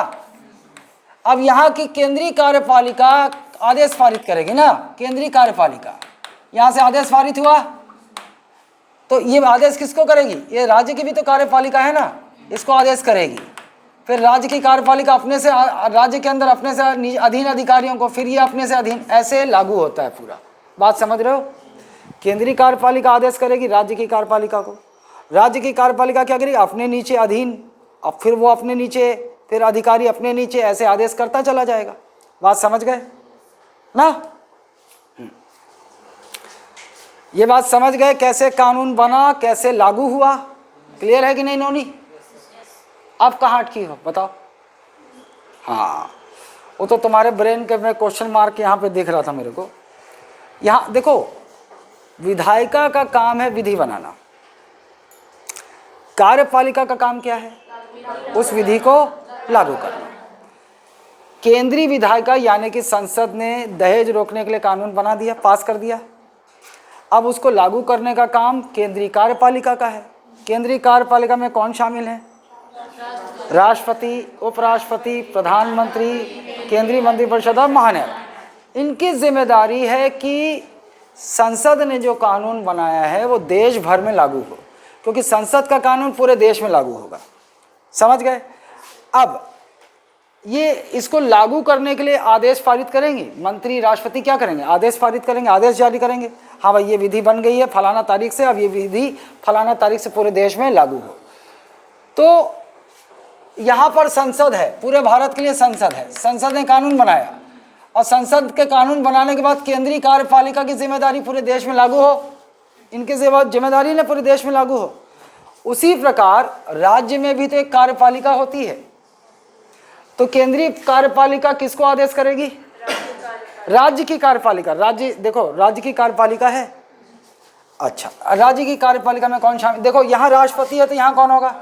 अब यहाँ की केंद्रीय कार्यपालिका आदेश पारित करेगी ना, केंद्रीय कार्यपालिका यहाँ से आदेश पारित हुआ तो ये आदेश किसको करेगी? ये राज्य की भी तो कार्यपालिका है ना, इसको आदेश करेगी। फिर राज्य की कार्यपालिका अपने से, राज्य के अंदर अपने से अधीन अधिकारियों को, फिर ये अपने से अधीन, ऐसे लागू होता है पूरा। बात समझ रहे हो? केंद्रीय कार्यपालिका आदेश करेगी राज्य की कार्यपालिका को, राज्य की कार्यपालिका क्या करेगी? अपने नीचे अधीन, अब फिर वो अपने नीचे, फिर अधिकारी अपने नीचे, ऐसे आदेश करता चला जाएगा। बात समझ गए ना? ये बात समझ गए कैसे कानून बना, कैसे लागू हुआ? क्लियर है कि नहीं नोनी? अब कहाँ अटकी हो बताओ? हाँ, वो तो तुम्हारे ब्रेन के में क्वेश्चन मार्क यहाँ पे दिख रहा था मेरे को। यहाँ देखो, विधायिका का काम है विधि बनाना, कार्यपालिका का काम क्या है? उस विधि को लागू करना। केंद्रीय विधायिका यानी कि संसद ने दहेज रोकने के लिए कानून बना दिया, पास कर दिया। अब उसको लागू करने का काम केंद्रीय कार्यपालिका का है। केंद्रीय कार्यपालिका में कौन शामिल है? राष्ट्रपति, उपराष्ट्रपति, प्रधानमंत्री, केंद्रीय मंत्रिपरिषद और महान्यायवादी। इनकी जिम्मेदारी है कि संसद ने जो कानून बनाया है वो देश भर में लागू हो, क्योंकि संसद का कानून पूरे देश में लागू होगा। समझ गए? अब ये इसको लागू करने के लिए आदेश पारित करेंगे, मंत्री राष्ट्रपति क्या करेंगे, आदेश पारित करेंगे, आदेश जारी करेंगे। हाँ भाई ये विधि बन गई है फलाना तारीख से, अब ये विधि फलाना तारीख से पूरे देश में लागू हो। तो यहाँ पर संसद है, पूरे भारत के लिए संसद है, संसद ने कानून बनाया और संसद के कानून बनाने के बाद केंद्रीय कार्यपालिका की जिम्मेदारी पूरे देश में लागू हो, इनकी जिम्मेदारी ने पूरे देश में लागू हो। उसी प्रकार राज्य में भी तो एक कार्यपालिका होती है, तो केंद्रीय कार्यपालिका किसको आदेश करेगी, राज्य की कार्यपालिका। राज्य देखो राज्य की कार्यपालिका है, अच्छा राज्य की कार्यपालिका में कौन शामिल, देखो यहाँ राष्ट्रपति है तो यहाँ कौन होगा,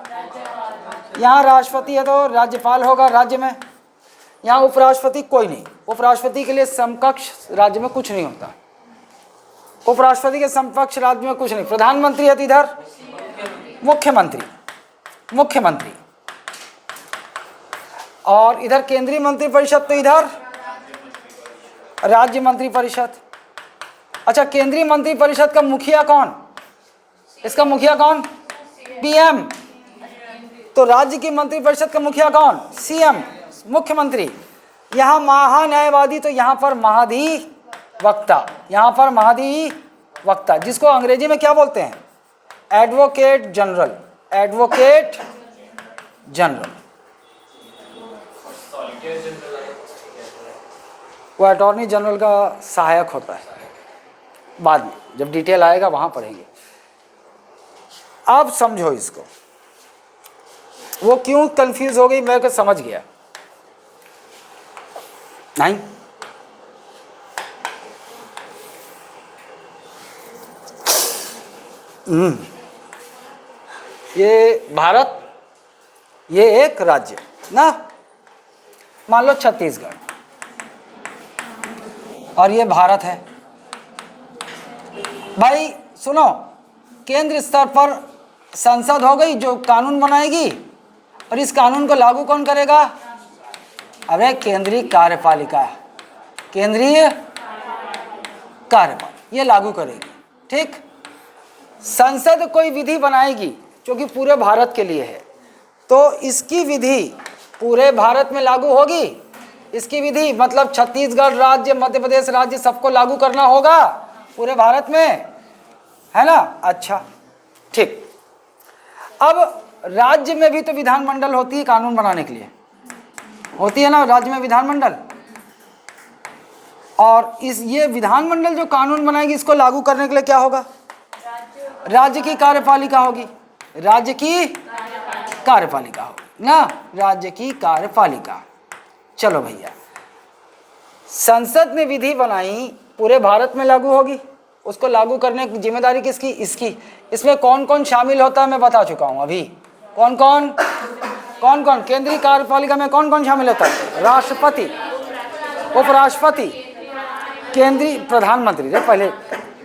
यहाँ राष्ट्रपति है तो राज्यपाल होगा राज्य में, यहाँ उपराष्ट्रपति कोई नहीं, उपराष्ट्रपति के लिए समकक्ष राज्य में कुछ नहीं होता, उपराष्ट्रपति के समकक्ष राज्य में कुछ नहीं। प्रधानमंत्री है तो इधर मुख्यमंत्री और इधर केंद्रीय मंत्रिपरिषद तो इधर राज्य मंत्रिपरिषद। अच्छा केंद्रीय मंत्रिपरिषद का मुखिया कौन, इसका मुखिया कौन, पीएम। तो राज्य की मंत्रिपरिषद का मुखिया कौन, सीएम, मुख्यमंत्री। यहाँ महान्यायवादी तो यहाँ पर महाधिवक्ता, यहाँ पर महाधिवक्ता जिसको अंग्रेजी में क्या बोलते हैं, एडवोकेट जनरल, एडवोकेट जनरल। वो अटॉर्नी जनरल का सहायक होता है, बाद में जब डिटेल आएगा वहां पढ़ेंगे। अब समझो इसको, वो क्यों कंफ्यूज हो गई मैं को समझ गया नहीं। ये भारत, ये एक राज्य ना, मान लो छत्तीसगढ़, और ये भारत है। भाई सुनो, केंद्र स्तर पर संसद हो गई जो कानून बनाएगी, और इस कानून को लागू कौन करेगा, अरे केंद्रीय कार्यपालिका, केंद्रीय कार्यपालिका ये लागू करेगी। ठीक, संसद कोई विधि बनाएगी जो कि पूरे भारत के लिए है, तो इसकी विधि पूरे भारत में लागू होगी। इसकी विधि मतलब छत्तीसगढ़ राज्य, मध्य प्रदेश राज्य सबको लागू करना होगा पूरे भारत में, है ना। अच्छा ठीक, अब राज्य में भी तो विधानमंडल होती है कानून बनाने के लिए, होती है ना राज्य में विधानमंडल, और ये विधानमंडल जो कानून बनाएगी इसको लागू करने के लिए क्या होगा, राज्य की कार्यपालिका होगी, राज्य की कार्यपालिका होगी ना, राज्य की कार्यपालिका। चलो भैया, संसद ने विधि बनाई पूरे भारत में लागू होगी, उसको लागू करने की जिम्मेदारी किसकी, इसकी। इसमें कौन कौन शामिल होता है मैं बता चुका हूं अभी, कौन कौन केंद्रीय कार्यपालिका में कौन कौन शामिल होता है, राष्ट्रपति, उपराष्ट्रपति, केंद्रीय प्रधानमंत्री, पहले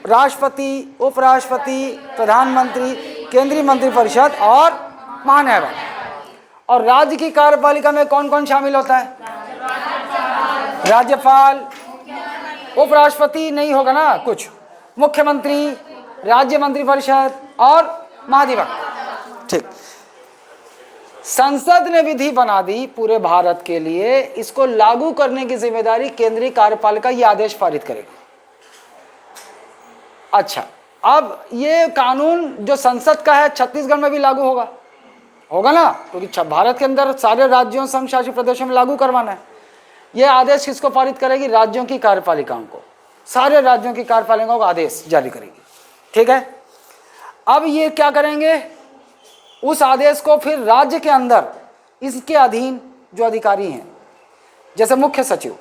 राष्ट्रपति, उपराष्ट्रपति, प्रधानमंत्री, केंद्रीय मंत्रिपरिषद और महान्यायवादी। और राज्य की कार्यपालिका में कौन कौन शामिल होता है, राज्यपाल, उपराष्ट्रपति नहीं होगा ना कुछ, मुख्यमंत्री, राज्य मंत्रिपरिषद और महाधिवक्ता। ठीक, संसद ने विधि बना दी पूरे भारत के लिए, इसको लागू करने की जिम्मेदारी केंद्रीय कार्यपालिका ये आदेश पारित करेगी। अच्छा, अब ये कानून जो संसद का है छत्तीसगढ़ में भी लागू होगा ना, क्योंकि भारत के अंदर सारे राज्यों संघ शासित प्रदेशों में लागू करवाना है। ये आदेश किसको पारित करेगी, राज्यों की कार्यपालिकाओं को, सारे राज्यों की कार्यपालिकाओं को आदेश जारी करेगी। ठीक है, अब ये क्या करेंगे, उस आदेश को फिर राज्य के अंदर इसके अधीन जो अधिकारी हैं जैसे मुख्य सचिव,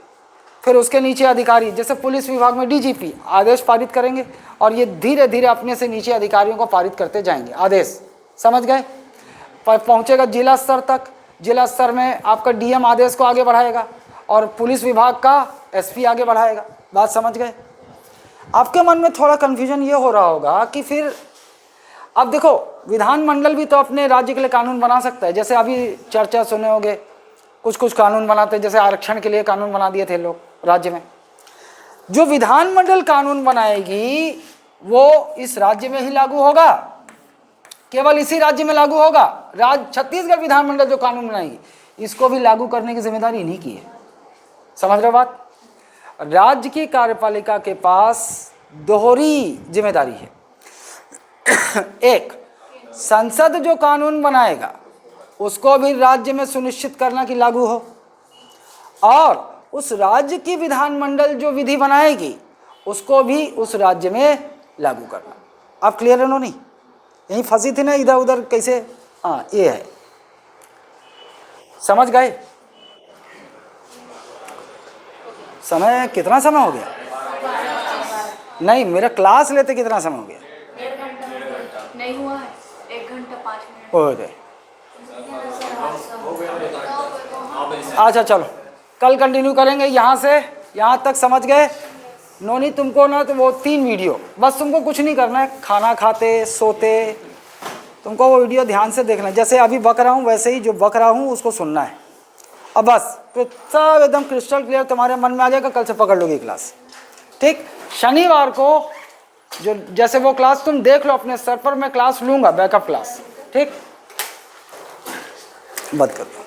फिर उसके नीचे अधिकारी जैसे पुलिस विभाग में डीजीपी आदेश पारित करेंगे, और ये धीरे धीरे अपने से नीचे अधिकारियों को पारित करते जाएंगे आदेश, समझ गए। पहुंचेगा जिला स्तर तक, जिला स्तर में आपका डीएम आदेश को आगे बढ़ाएगा और पुलिस विभाग का एसपी आगे बढ़ाएगा। बात समझ गए। आपके मन में थोड़ा कन्फ्यूजन ये हो रहा होगा कि फिर अब देखो, विधानमंडल भी तो अपने राज्य के लिए कानून बना सकता है, जैसे अभी चर्चा सुने होंगे कुछ कानून बनाते हैं, जैसे आरक्षण के लिए कानून बना दिए थे लोग राज्य में। जो विधानमंडल कानून बनाएगी वो इस राज्य में ही लागू होगा केवल इसी राज्य में लागू होगा। छत्तीसगढ़ विधानमंडल जो कानून बनाएगी इसको भी लागू करने की जिम्मेदारी इन्हीं की है। समझ रहे हो बात? राज्य की कार्यपालिका के पास दोहरी जिम्मेदारी है। एक, संसद जो कानून बनाएगा उसको भी राज्य में सुनिश्चित करना कि लागू हो, और उस राज्य की विधानमंडल जो विधि बनाएगी उसको भी उस राज्य में लागू करना। आप क्लियर है? नहीं यहीं फंसी थी ना इधर उधर कैसे? हाँ ये है, समझ गए? समय कितना समय हो गया? नहीं, मेरा क्लास लेते कितना समय हो गया? 1.5 घंटा नहीं हुआ है, 1 घंटा 5 मिनट। हो गए। अच्छा चलो कल कंटिन्यू करेंगे यहाँ से। यहाँ तक समझ गए? नोनी तुमको ना तो वो 3 वीडियो, बस तुमको कुछ नहीं करना है, खाना खाते सोते तुमको वो वीडियो ध्यान से देखना है। जैसे अभी बक रहा हूँ वैसे ही जो बक रहा हूँ उसको सुनना है। अब बस तो सब एकदम क्रिस्टल क्लियर तुम्हारे मन में आ जाएगा। कल से पकड़ लोगे क्लास, ठीक? शनिवार को जो जैसे वो क्लास तुम देख लो अपने स्तर पर, मैं क्लास लूँगा बैकअप क्लास, ठीक? बंद कर दो।